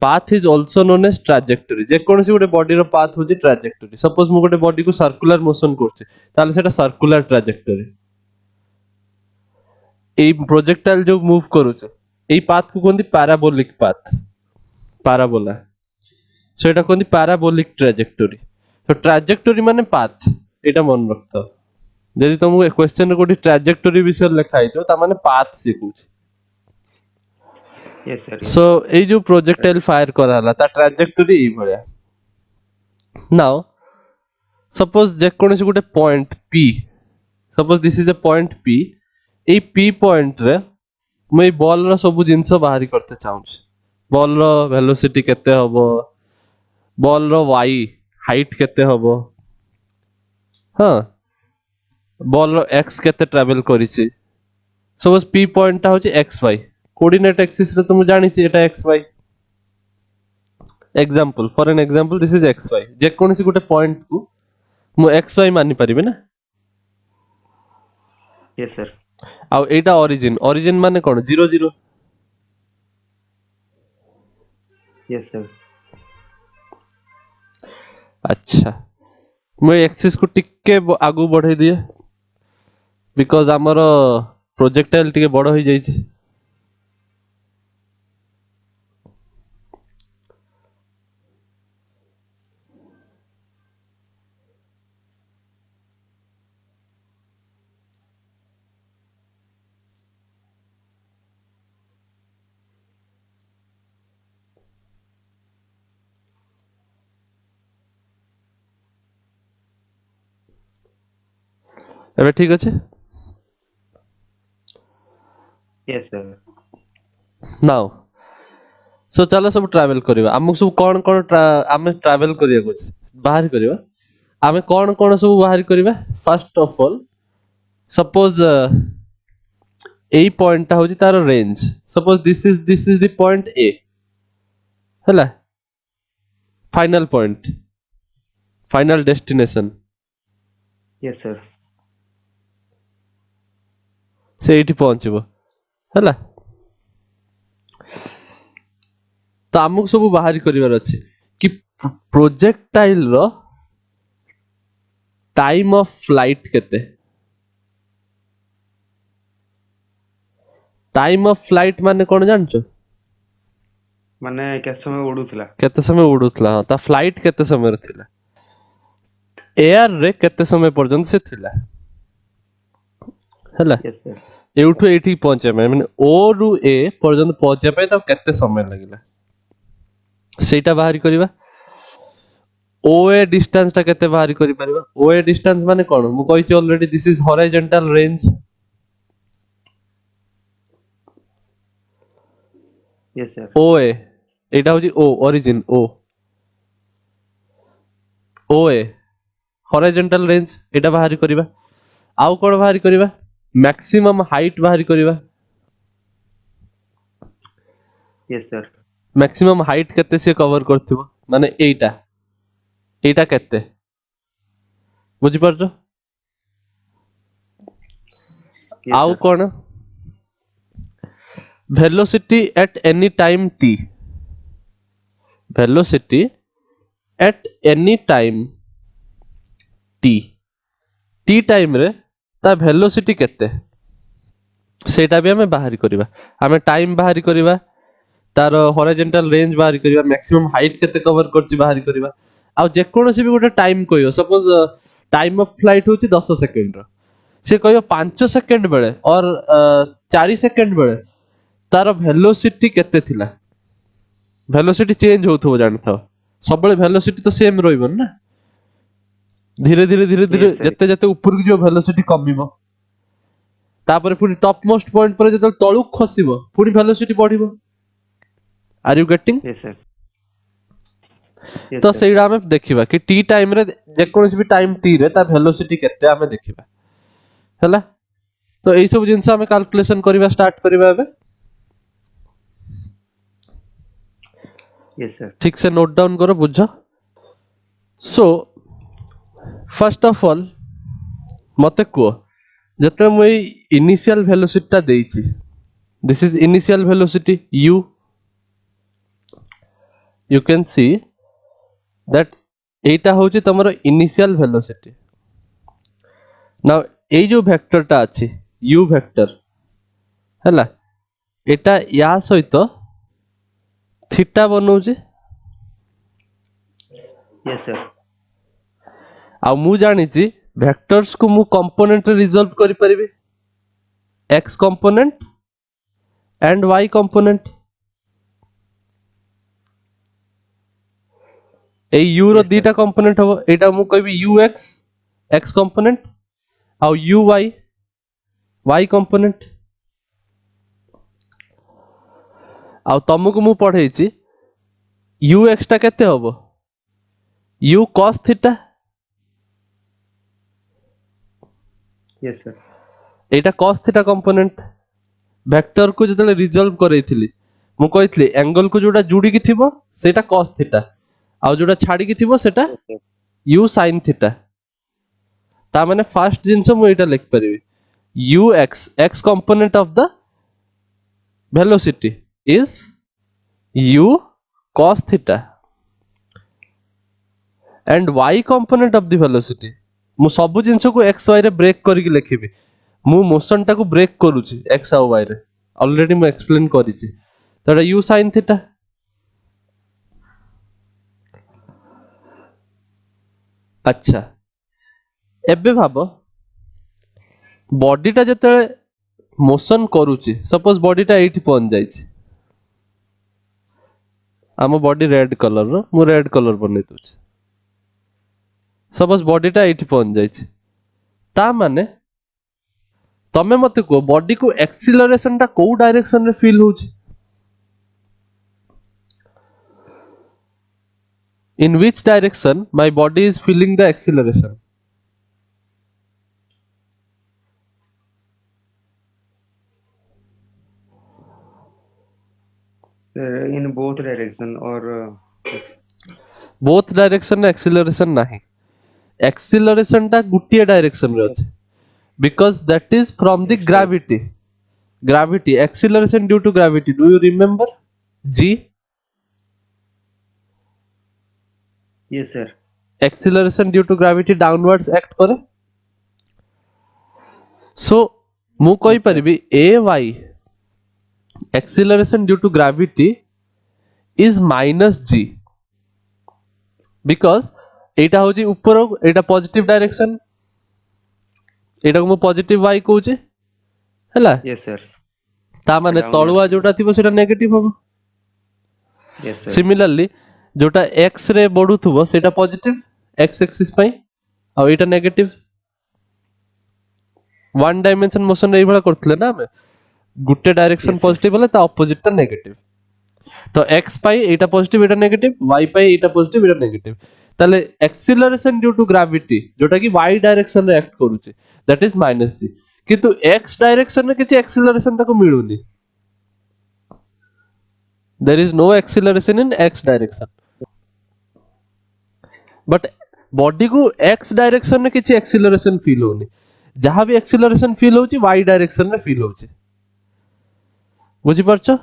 path is also known as trajectory जे कोनसी गोटे बॉडी रो पाथ होची ट्रैजेक्टरी सपोज मु गोटे बॉडी को सर्कुलर मोशन करছে ताले सेटा सर्कुलर ट्रैजेक्टरी এই प्रोजेक्टाइल जो मूव करूছে এই पाथ को कोनती पैराबोलिक पाथ पैराबोला सो এটা कोनती पैराबोलिक ट्रैजेक्टरी तो ट्रैजेक्टरी माने पाथ এটা मन रखता যদি तुमको क्वेश्चन रे कोठी ट्रैजेक्टरी विषय लिखा हितो ता माने पाथ सिखुछ yes sir, yes, सो एई जो प्रोजेक्टाइल फायर कराला ता ट्राजेक्टरी ई भलिया नाउ सपोज जे कोनसी गुटे point P suppose this is a point P AE P point रे मैं एई बॉल रो सब जिंस बाहरी करते चाहूछ बॉल रो वेलोसिटी केते हबो बॉल रो वाई हाइट केते हबो हां बॉल रो एक्स केते ट्रैवल करिछि सपोज पी पॉइंट ता होछि एक्स वाई कोऑर्डिनेट एक्सिस रे तुम जानि छि एटा x y example for an example this is x y जे कोनसी गुटे पॉइंट को मु एक्स वाई मानि परिबे ना yes sir, आ एटा ओरिजिन ओरिजिन माने कोन 0 0 yes sir, अच्छा मु एक्सिस को टिके आगु बढ़ाई दिए बिकॉज हमर प्रोजेक्टाइल टिके बड़ हो जाई छि एबे ठीक अछि yes sir, नाउ सो चलो सब ट्रैवल करिवा हमक सब कोन कोन आमे ट्रैवल करिया कुछ बाहर करिवा आमे कोन कोन सब बाहर करिवा फर्स्ट ऑफ ऑल सपोज एई पॉइंट ता होची तार range suppose this is the point A हला final point final destination yes sir, से एठी पहुंचबो हला तो हमक सब बाहर करिवार अछि कि प्रोजेक्टाइल रो टाइम ऑफ फ्लाइट केते टाइम ऑफ फ्लाइट माने कोन जानछो माने केते समय उडुथला केते समय उडुतला ता फ्लाइट केते समय रे थिला एयर रे केते समय पर्यंत से थिला हला yes sir, एउठु एठी पहुंचे माने ओ रु ए पर्यंत पहुंचे पे ता केते समय लागिला सेटा बाहरी करिवा ओ ए डिस्टेंस ता केते बाहरी करि परिबा ओ ए डिस्टेंस माने कोन मु कहिछि already this is horizontal range yes sir, O A एटा होछि O origin O A horizontal range एटा बाहरी करिवा आउ कोन बाहरी करिवा मैक्सिमम हाइट बाहरी करिवा yes sir, मैक्सिमम हाइट केते से कवर करथिबो माने एटा एटा केते बुझि परछो yes आउ sir, cone velocity at any time T velocity at any time T T time रे ता वेलोसिटी केते सेटा भी हमें बाहरी करिवा हमें टाइम बाहरी करिवा तार हॉरिजॉन्टल रेंज बाहरी करिवा मैक्सिमम हाइट केते कवर करछि बाहरी करिवा आ जे कोनोसी भी गोटे टाइम कहियो सपोज टाइम ऑफ फ्लाइट होछि 10 सेकंड रो से कहियो 5 सेकंड बेले और 4 सेकंड बेले तार वेलोसिटी केते थिला वेलोसिटी चेंज होथो जानथो सब बेले वेलोसिटी तो सेम रहइबो ना धीरे धीरे धीरे धीरे yes sir, जते जते ऊपर की जो वेलोसिटी कमिबो तापर पुनी टॉप मोस्ट पॉइंट पर जते तळु खसिबो पुनी वेलोसिटी बढ़िबो are you getting yes sir, yes तो sir, सेइडा हमें देखिबा कि टी टाइम रे जे कोनसी भी टाइम टी रे ता वेलोसिटी केते हमें देखिबा हैला तो एई सब जिंस हमें कैलकुलेशन करिबा स्टार्ट करिबा एबे yes sir, ठीक से नोट डाउन करो बुझो सो फर्स्ट ऑफ ऑल मते को जते मु इनिशियल वेलोसिटी ता देइची this is initial velocity you can see that एटा होची तमरो इनिशियल वेलोसिटी नाउ एई जो वेक्टर ता अछि u वेक्टर हैला एटा या सहित थीटा बनौची yes sir, आ मु जानिची वेक्टर्स को मु कंपोनेंट रे रिजॉल्व करि परिबे x component and y component ए यू रो Yes, sir. दीटा कंपोनेंट हबो एटा मु कहबी यू एक्स कंपोनेंट आ यू वाई कंपोनेंट आ तुमको मु पढ़ेछि यू एक्स टा केते हबो u cos theta Yes, sir. एटा cos थीटा कंपोनेंट वेक्टर को जतले रिजॉल्व करैथिली मु कहितली एंगल को जोटा जुडी की थिबो सेटा cos थीटा आ जोटा छाडी की थिबो सेटा Yes, sir. u sin theta ता माने फर्स्ट जिंस मु एटा लिख परिबी u x component of the velocity is u cos theta and y component of the velocity मु सब जिंस को x y रे ब्रेक करिक लिखिबी मु मोशन टाको ब्रेक करूची x आ y रे ऑलरेडी मु एक्सप्लेन करिची तो एटा u sin थीटा अच्छा एबे भाबो बॉडी टा जते मोशन करूची सपोज बॉडी टा एठी पहुंच जाईची आम बॉडी रेड कलर रो मु रेड कलर बनै दूची सपोज बॉडी टा एठी पहुंच जाईची ता माने तमे मते को बॉडी को एक्सीलरेशन टा को डायरेक्शन रे फील होची in which direction my body is feeling the acceleration Sir, in both direction or both direction रे एक्सीलरेशन नाही एक्सीलरेशन टा गुटिया डायरेक्शन रे अछि because that is from the gravity acceleration due to gravity do you remember g yes, sir. acceleration due to gravity downwards act करे so मु कहि परिबी ay acceleration due to gravity is minus g because एटा होची ऊपर एटा positive direction एटा को मु positive y कहूची हैला Yes, sir. ता माने Downward. तळुआ जोटा थिबो सेटा नेगेटिव होबो Yes, sir. सिमिलरली जोटा x रे बढुथुबो सेटा पॉजिटिव x एक्सिस पई आ एटा नेगेटिव वन डायमेंशन मोशन रे एभला करथले ना हमें गुटे डायरेक्शन Yes, sir. पॉजिटिव होले ता ऑपोजिट ता नेगेटिव तो x पाई एटा पॉजिटिव एटा नेगेटिव y पाई एटा पॉजिटिव एटा नेगेटिव ताले एक्सीलरेशन ड्यू टू ग्रेविटी जोटा कि y डायरेक्शन रे एक्ट करूची दैट इज माइनस g किंतु x डायरेक्शन रे किछि एक्सीलरेशन ताको मिलुनी there is no acceleration in x direction but body को x डायरेक्शन रे किछि एक्सीलरेशन फील होनी जहां भी एक्सीलरेशन फील होची y डायरेक्शन रे फील होची बुझी परछो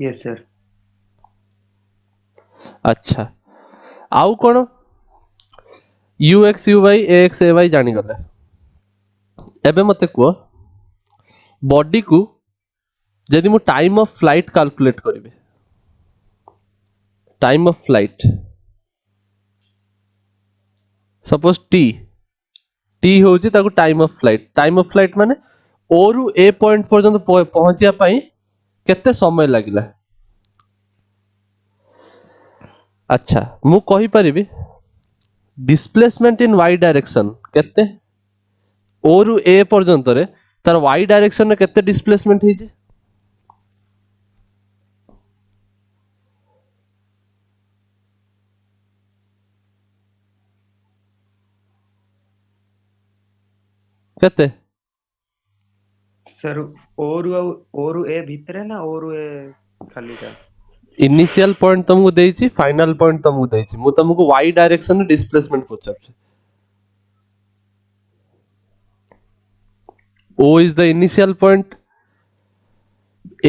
Yes, sir. अच्छा आउ कोन ux uy ax ay जानि गले एबे मते को बॉडी को यदि मु टाइम ऑफ फ्लाइट कैलकुलेट करिवे time of flight suppose t होची ताको टाइम ऑफ फ्लाइट माने o रु a पॉइंट पर्यंत पहुंचिया पई केते समय लागिला अच्छा मु कहि परिबी डिस्प्लेसमेंट इन y डायरेक्शन केते o रु a पर्यंत रे तार y डायरेक्शन रे केते डिस्प्लेसमेंट हेजी केते Sir, ओरु ए भितरे ना ओरु ए खाली का इनिशियल पॉइंट तुमको देइची फाइनल पॉइंट तुमको देइची मु तुमको y डायरेक्शन रे displacement पचारछि o is the initial point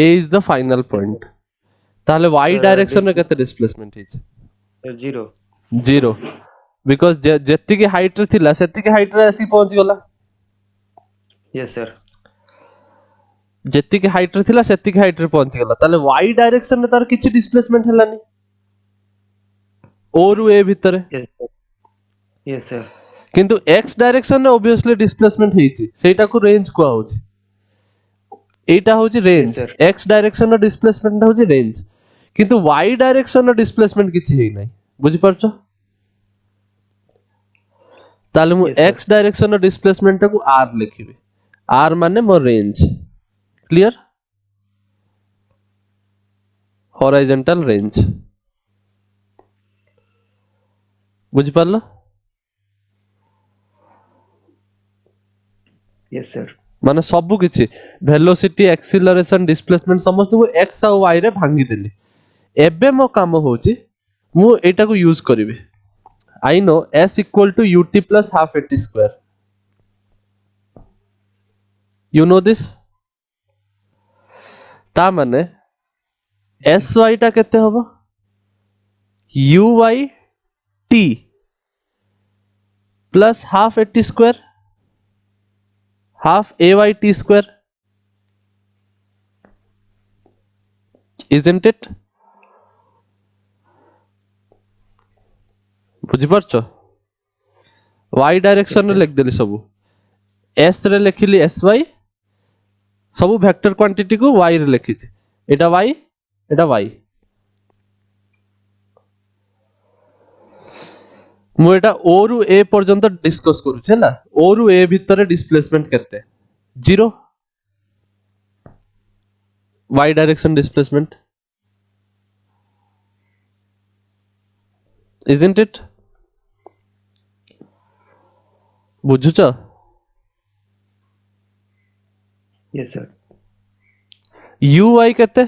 a is the final point ताले y डायरेक्शन रे केते डिस्प्लेसमेंट हेची जीरो जीरो बिकॉज जेति की हाइट रे थिला सेति की हाइट रे आसी पहुंच गला यस सर जेति की हाइट रे थिला सेति की हाइट रे पहुंच गला ताले y डायरेक्शन रे तार किछि डिस्प्लेसमेंट हलानी o रु a भितरे यस सर किंतु x डायरेक्शन रे ऑब्वियसली डिस्प्लेसमेंट हेची सेटा को रेंज को होची एटा होची range Yes, sir. x direction रे डिस्प्लेसमेंट होची रेंज किंतु y डायरेक्शन डिस्प्लेसमेंट किछि हेइ नै बुझि परछो ताले मु Yes, sir. x direction displacement को r लिखिबी r माने मो रेंज क्लियर हॉरिजॉन्टल रेंज बुझि परलो Yes, sir. माने सब किछि वेलोसिटी एक्सीलरेशन डिस्प्लेसमेंट समस्त को x और y रे भांगी देली एबे मो काम होची मु एटा को यूज करिवे I know s equal to ut प्लस half at square you know this ता माने sy टा केते होबो uy t plus half at square half ay t square isn't it बुझि परछो y डायरेक्शन रे sir. लिख देली सब s रे लिखिली sy सब वेक्टर क्वांटिटी को y रे लिखिछि एटा y एटा y मु एटा o रु a पर्यंत डिस्कस करूछि हला o रु a भितर डिस्प्लेसमेंट केते 0 y direction displacement isn't it बुझुछ Yes, sir. uy केते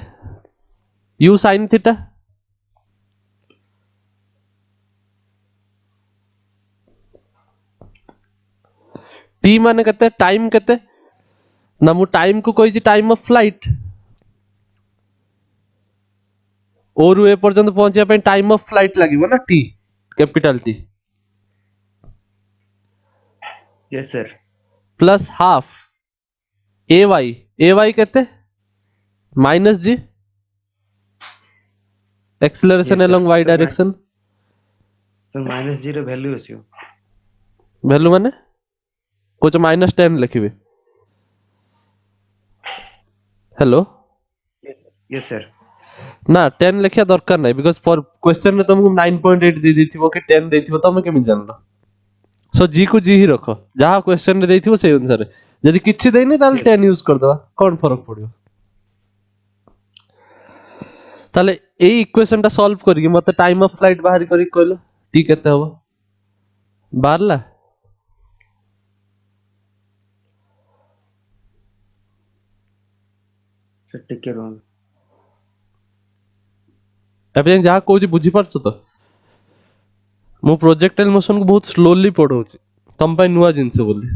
u sin थीटा t माने केते टाइम केते ना मु टाइम को कहिछि टाइम ऑफ फ्लाइट ओ रु ए पर्यंत पहुंचिया पे टाइम ऑफ फ्लाइट लागिवो ना t capital t Yes, sir. Plus half ay केते minus g acceleration Yes, sir. Along y So, direction minus 0 value ଆସିବ वैल्यू माने कुछ माइनस 10 लिखिबे हेलो Yes, sir. ना 10 लिखिया दरकार नाही बिकॉज़ फॉर क्वेश्चन में तुमको 9.8 दे देथिबो कि 10 देथिबो तमे केमि जानलो सो जी को जी ही रखो जहां क्वेश्चन रे देथिबो से अनुसार यदि किछि देइनी ताल Yes. 10 यूज कर दवा कोन फरक पड़ियो ताले एई इक्वेशन टा सॉल्व करी मते टाइम ऑफ फ्लाइट बाहर करी कहलो टी केते हबो बारला Sir, ଟିକେ ରୁହନ୍ତୁ। ଏବେ ଯାହା କହୁଛି ବୁଝି ପାରୁଛ ତ ମୁଁ ପ୍ରୋଜେକ୍ଟାଇଲ ମୋଶନ କୁ ବହୁତ ସ୍ଲୋଲି ପଢଉଛି ତମ ପାଇଁ ନୂଆ ଜିନିଷ ବୋଲି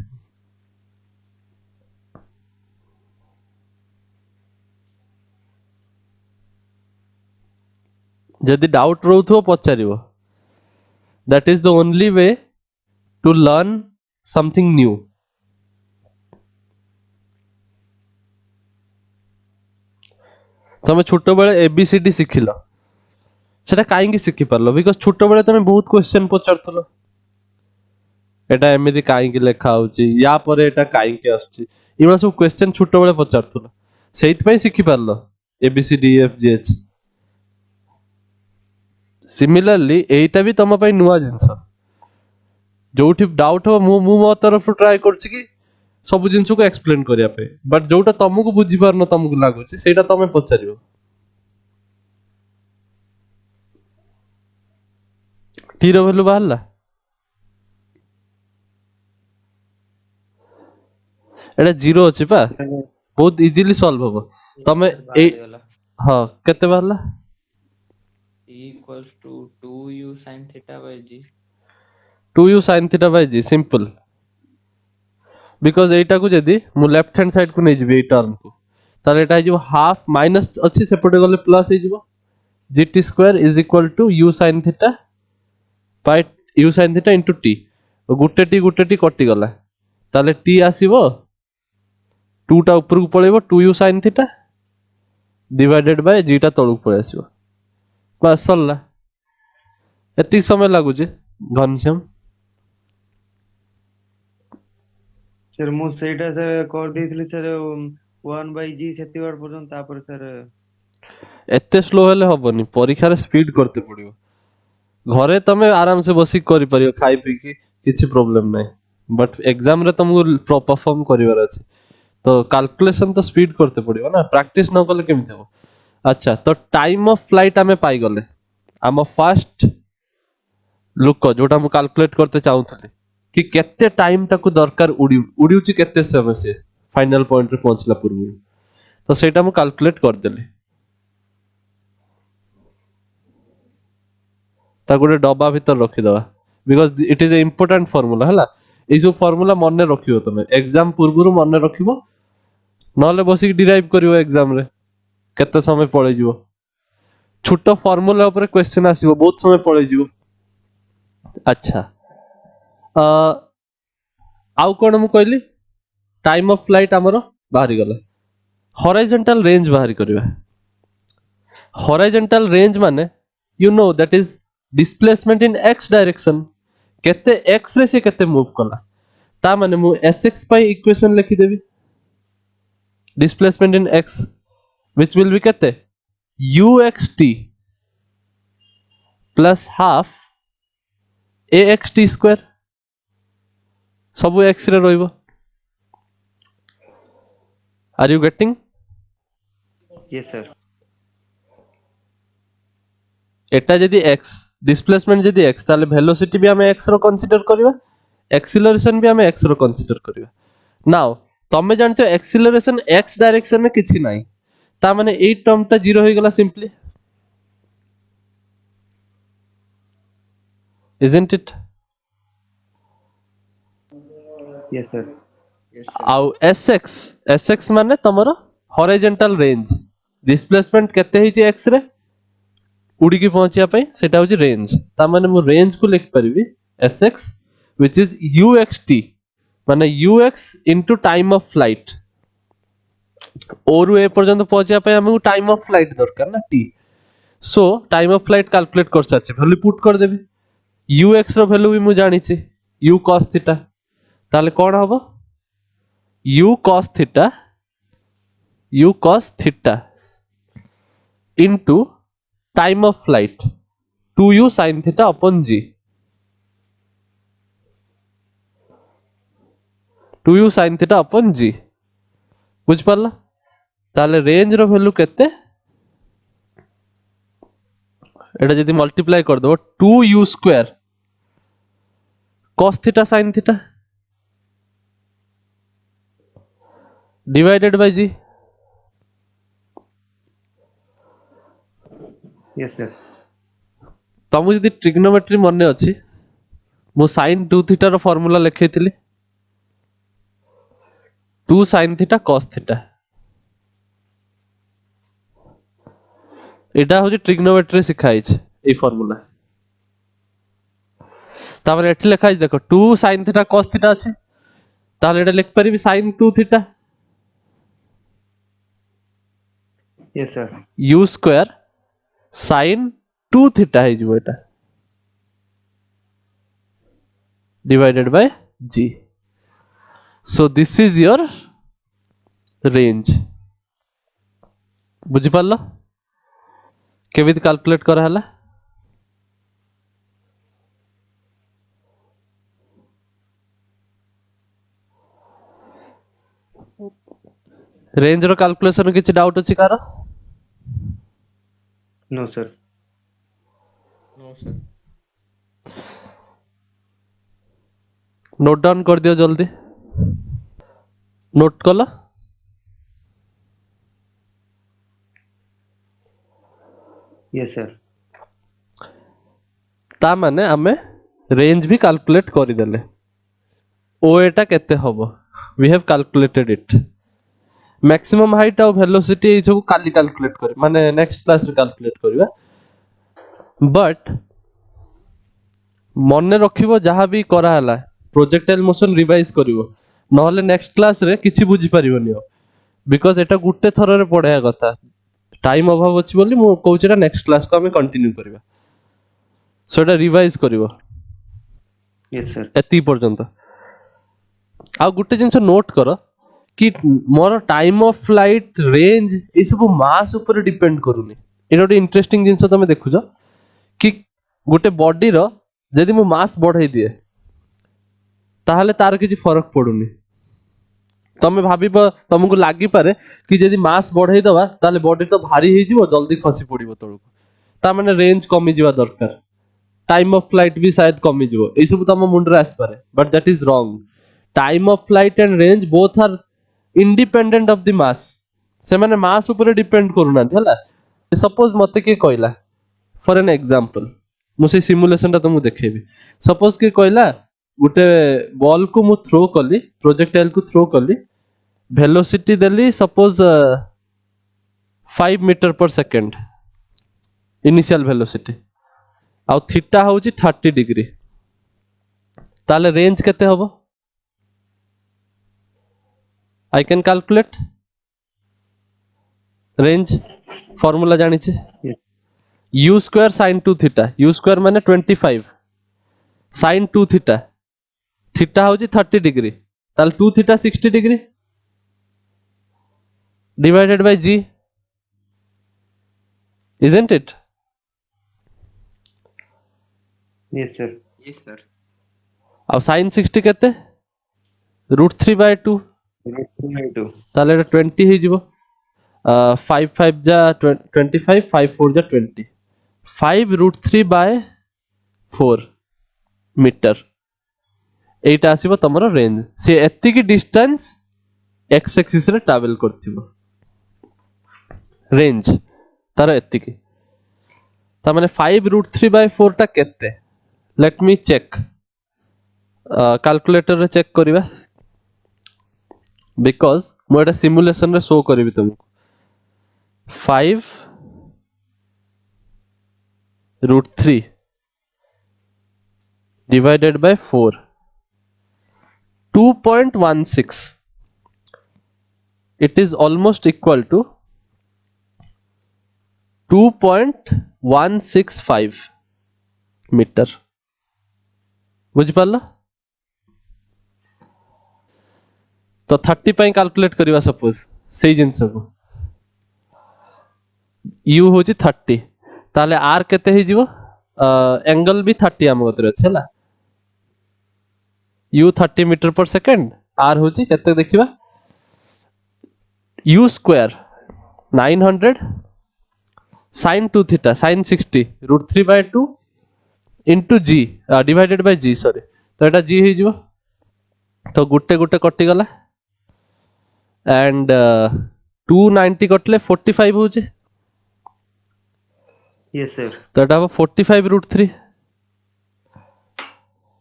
ଯଦି ଡାଉଟ ରହୁଥିବ ପଚାରିବ that is the only way to learn something new ତମେ ଛୋଟ ବେଳେ एबीसीडी ଶିଖିଲ ସେଟା କାହିଁକି ଶିଖି ପାରିଲ ବିକଜ ଛୋଟ ବେଳେ ତମେ ବହୁତ क्वेश्चन ପଚାରୁଥିଲ ଏଟା ଏମିତି କାହିଁକି ଲେଖା ହଉଛି ୟା ପରେ ଏଟା କାହିଁକି ଆସୁଛି ଏଇଭଳିଆ ସବୁ क्वेश्चन ଛୋଟ ବେଳେ ପଚାରୁଥିଲ ସେଇଥିପାଇଁ ଶିଖି ପାରିଲ A B C D F G H similarly एटा भी तम ପାଇଁ ନୂଆ ଜିନିଷ जोठी डाउट हो मु मो तरफ ट्राई करछि कि सब जिंस को एक्सप्लेन करिया पे बट जोटा तुमको बुझी पार न तुमको लागुछि सेटा तमे पचारियो टी रो वैल्यू बाहरला एटा जीरो अछि पा बहुत इजीली सॉल्व होबो तमे ए हां केते बाहरला E equals to 2u sin theta by g 2u sin theta by g simple because एटा को जदी मु लेफ्ट हैंड साइड को नै जिबे ए टर्म को तार एटा जो हाफ माइनस अछि सेपटे गले प्लस हे जिवो gt square is equal to u sin theta by u sin theta into t गुटे टी कटि गला ताले t आसीबो 2 टा ऊपर को पळेबो 2u sin theta divided by g टा तळु पळे आसीबो बस सरला एति समय लागु जे घनश्याम सर ମୁଁ ସେଇଟା ସାର୍ କରିଦେଇଥିଲି ସାର୍ 1/g ସେତିକି ବାର ପର୍ଯ୍ୟନ୍ତ ତାପରେ ସାର୍ एते स्लो हेले हबनी परीक्षा रे स्पीड करते पड़ियो घरे तमे आराम से बसी करि परियो खाई पी की किछि प्रॉब्लम नाही बट एग्जाम रे तुमको परफॉर्म करिवार अछि तो कैलकुलेशन तो स्पीड करते पड़ियो ना प्रैक्टिस न कले केमिति हो अच्छा तो टाइम ऑफ फ्लाइट आमे पाई गले आम फास्ट लुक जोटा मु कैलकुलेट करते चाहूथली कि केते टाइम ताकू दरकार उड़िउची केते समय से फाइनल पॉइंट रे पहुंचला पूर्व तो सेटा मु कैलकुलेट कर देली ता गोटे डब्बा भीतर रखी दवा because it is a important formula हैला ए जो फार्मूला मन रखियो तमे एग्जाम पूर्व मन रखिबो नले बसी डिराइव करिवो एग्जाम रे केते समय पळे जिवो छोटो फार्मूला ऊपर क्वेश्चन आसीबो बहुत समय पळे जिवो अच्छा अ आउ कोन मु कहली टाइम ऑफ फ्लाइट हमरो बाहरी गला हॉरिजॉन्टल रेंज बाहरी करबा हॉरिजॉन्टल रेंज माने you know that is displacement in x direction केते एक्स रे से केते मूव कला ता माने मु sx पाई इक्वेशन लिखि देबी displacement in x which will be केते uxt plus half axt square सब x रे रहइबो are you getting yes sir एटा जदी x डिस्प्लेसमेंट जदी x ताले वेलोसिटी भी हमें x रो कंसीडर करबा एक्सीलरेशन भी हमें x रो कंसीडर करबा नाउ तमे जानछो एक्सीलरेशन x डायरेक्शन में किछि नाही ता माने एई टर्म ता जीरो होई गला simply isn't it yes sir yes sir आउ sx माने तमरो हॉरिजॉन्टल रेंज डिस्प्लेसमेंट केते हिची x रे उड़ी की पहुंचिया पे सेटा होची रेंज ता माने मु रेंज को लिख परिबी sx व्हिच इज uxt माने ux into time of flight ओरु ए पर्यंत पहुंचिया पे हमहु टाइम ऑफ फ्लाइट दरकार ना t so time of flight calculate कर साचे वैल्यू पुट कर देबी ux रो वैल्यू भी मु जानि छी u cos थीटा ताले कोन हबो u cos theta into time of flight 2u sin theta upon g 2u sin theta upon g बुझ पारला ताले रेंज रो वैल्यू केते एटा जदी मल्टीप्लाई कर दो 2u square cos theta sin theta divided by g yes sir तमु जदी trigonometry मने अछि मु sin 2 थीटा रो फार्मूला लिखैतिली 2 sin थीटा cos थीटा एटा होची ट्रिग्नोमेट्री सिखाई छै ए फार्मूला तापर एठी लिखाई देखो 2 sin थीटा cos थीटा अछि ताले एटा लिख परिबी sin 2 theta yes sir u square sin 2 theta है जो एटा divided by g so this is your range बुझि पारलो केवित कैलकुलेट करा हला रेंज रो कैलकुलेशन किछि डाउट अछि कार no sir no sir note down कर दियो जल्दी नोट कला यस सर ता माने हमें रेंज भी कैलकुलेट करि देले ओ एटा केते हबो we have calculated it maximum height और वेलोसिटी ए सब काली कैलकुलेट कर माने नेक्स्ट क्लास रे कैलकुलेट करबा बट मन रखिबो जहां भी करा हला प्रोजेक्टाइल मोशन रिवाइज करिवो नहले नेक्स्ट क्लास रे किछि बुझी परिबोनी हो बिकॉज़ एटा गुट्टे थर रे पढाया कथा टाइम अभाव अछि बोली मु कहूचरा नेक्स्ट क्लास को हमें कंटिन्यू करबा सो एटा रिवाइज करिवो यस सर एती पर्यंत आ गुट्टे जिंस नोट करो कि more time of flight range ए सब मास ऊपर डिपेंड करूनी एटा गोटे इंटरेस्टिंग जिंस तमे देखुछ कि गोटे बॉडी रो यदि मु मास बढ़ाई दिए ताहले तार किछि फरक पडुनी तमे भाबिबो तुमको लागि पारे कि यदि मास बढ़ाई दवा ताहले बॉडी तो भारी हे जिवो जल्दी खसी पड़िबो तळको ता माने रेंज कमी जिवा दरकार टाइम ऑफ फ्लाइट भी शायद कमी जिवो ए सब तम मुंडरे आस पारे but that is wrong time of flight and range both are independent of the mass से माने मास ऊपर डिपेंड करूना हला सपोज मते के कहला फॉर एन एग्जांपल मु से सिमुलेशन ता तुमको देखेबी सपोज के कहला गुटे बॉल को मु थ्रो कली प्रोजेक्टाइल को थ्रो कली वेलोसिटी देली सपोज 5 मीटर पर सेकंड इनिशियल वेलोसिटी आ थीटा होची 30 डिग्री ताले रेंज केते होबो I can calculate range formula जानि छे u square sin 2 theta u square माने 25 sin 2 थीटा थीटा होची 30 डिग्री ताल 2 theta 60 degree divided by g isn't it yes sir Yes, sir. अब sin 60 केते √3/2 √3/2 ताले 20 ही जीवो 5 5 जा 25 5 4 जा 20 5 √3/4 मीटर एटा आसीबो तमरो रेंज से एत्ती की डिस्टेंस x एक्सिस रे ट्रैवल करथिबो रेंज तार एत्ती की ता माने 5 √3/4 टा केते लेट मी चेक कैलकुलेटर रे चेक करिवा बिकॉज मो एटा सिमुलेशन रे शो करबी तुमको 5 √3 divided by 4 2.16 it is almost equal to 2.165 metre बुझ पारला तो 30 पाई कैलकुलेट करवा सपोज सेही जिंस को u होची 30 ताले r केते हे जीवो एंगल भी 30 हम गतरे अछि हला u 30 मीटर पर सेकंड r होची केते देखिबा u square 900 sin 2 theta sin 60 √3/2 into g divided by g sorry तो एटा g हे जीवो तो गुटे गुटे कटि गला एंड 290 कटले 45 होचे यस सर तो एटा 45 √3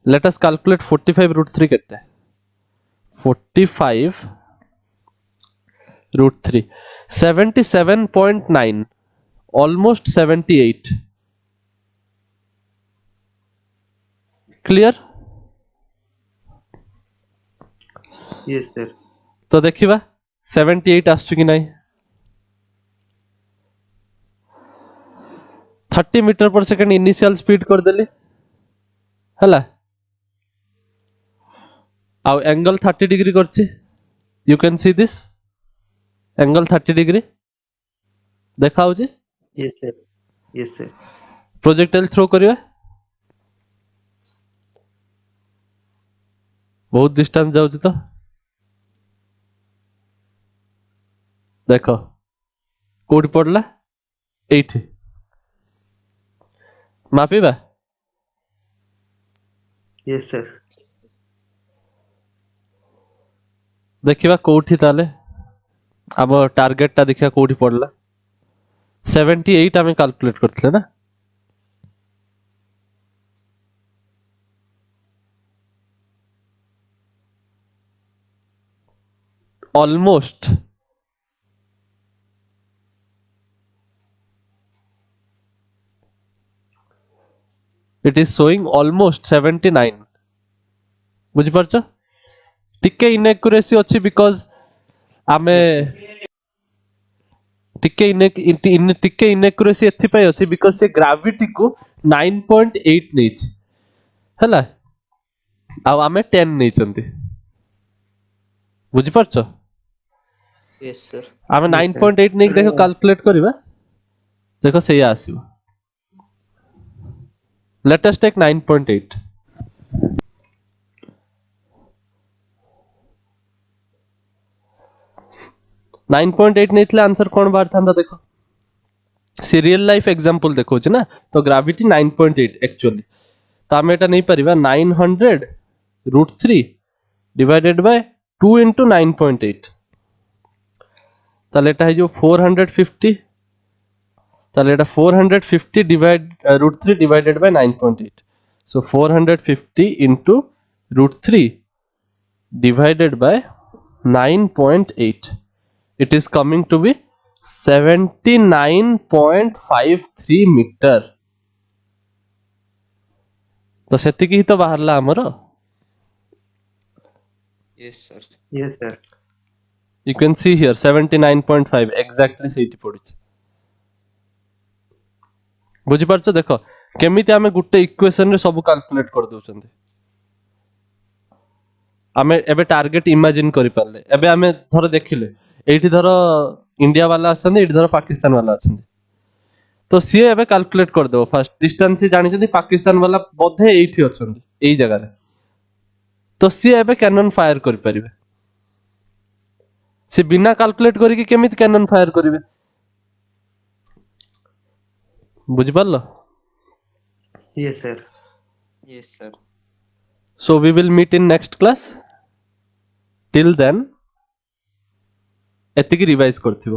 लेट अस कैलकुलेट 45 √3 केते 45 √3 77.9 almost 78 क्लियर यस सर तो देखिबा 78 आसछु कि नहीं 30 मीटर पर सेकंड इनिशियल स्पीड कर देली हला आउ एंगल 30 डिग्री करछि you can see this angle 30 degree देखा होछि यस सर प्रोजेक्टाइल थ्रो करिवा बहुत डिस्टेंस जाउछि तो देखो कोड पड़ला 8 मापिबा यस सर देखिबा कोठी ताले अब टारगेट ता देखिया कोठी पड़ला 78 हमें कैलकुलेट करथले ना almost it is showing almost 79 बुझि परछ टिके इनएक्यूरेसी अछि बिकॉज़ आमे टिके इनएक्यूरेसी एथि पय अछि बिकॉज़ से ग्रेविटी को 9.8 नेछि हला आ आमे 10 नेचंती बुझि परछ yes sir. ଆମେ Yes, sir. 9.8 ନେଇକି ଦେଖ କାଲକୁଲେଟ୍ କରିବା, ଦେଖ ସେଇଆ ଆସିବ। Let us take 9.8. 9.8 ନେଇଥିଲେ ଆନ୍ସର କ'ଣ ବାହାରିଥାନ୍ତା ଦେଖ। ସେ ରିଅଲ ଲାଇଫ ଏକ୍ସାମ୍ପଲ ଦେଖଉଛି ନା, ତ ଗ୍ରାଭିଟି 9.8 ଆକ୍ଚୁଆଲି। ତ ଆମେ ଏଟା ନେଇପାରିବା 900√3 ଡିଭାଇଡେଡ୍ ବାय 2 into 9.8, ତାହେଲେ ଏଟା ହେଇଯିବ 450, তাহলে এটা 450 √3 divided by 9.8, so 450 into √3 divided by 9.8, it is coming to be 79.53 meter। तो ସେତିକି ହିଁ ତ ବାହାରିଲା ଆମର। Yes sir. Yes, sir. You can see here 79.5 exactly ସେଇଠି ପଡିଛି। ବୁଝିପାରୁଛ? ଦେଖ କେମିତି ଆମେ ଗୋଟେ ଇକ୍ୱେସନ ରେ ସବୁ କାଲକୁଲେଟ କରିଦଉଛନ୍ତି। ଆମେ ଏବେ ଟାର୍ଗେଟ ଇମାଜିନ କରିପାରିଲେ। ଏବେ ଆମେ ଧର ଦେଖିଲେ ଏଇଠି ଧର ଇଣ୍ଡିଆ ବାଲା ଅଛନ୍ତି, ଏଇଠି ଧର ପାକିସ୍ତାନ ବାଲା ଅଛନ୍ତି, ତ ସିଏ ଏବେ କାଲକୁଲେଟ କରିଦେବ। ଫାର୍ଷ୍ଟ ଡିଷ୍ଟାନ୍ସ ସିଏ ଜାଣିଛନ୍ତି ପାକିସ୍ତାନ ବାଲା ବୋଧେ ଏଇଠି ଅଛନ୍ତି ଏଇ ଜାଗାରେ, ତ ସିଏ ଏବେ କ୍ୟାନନ ଫାୟାର କରିପାରିବେ। ସେ ବିନା କାଲକୁଲେଟ କରିକି କେମିତି କ୍ୟାନନ ଫାୟାର କରିବେ? ବୁଝିପାରିଲ? Yes, sir. Yes sir. So we will meet in next class. Till then ଏତିକି ରିଭାଇଜ କରିଥିବ।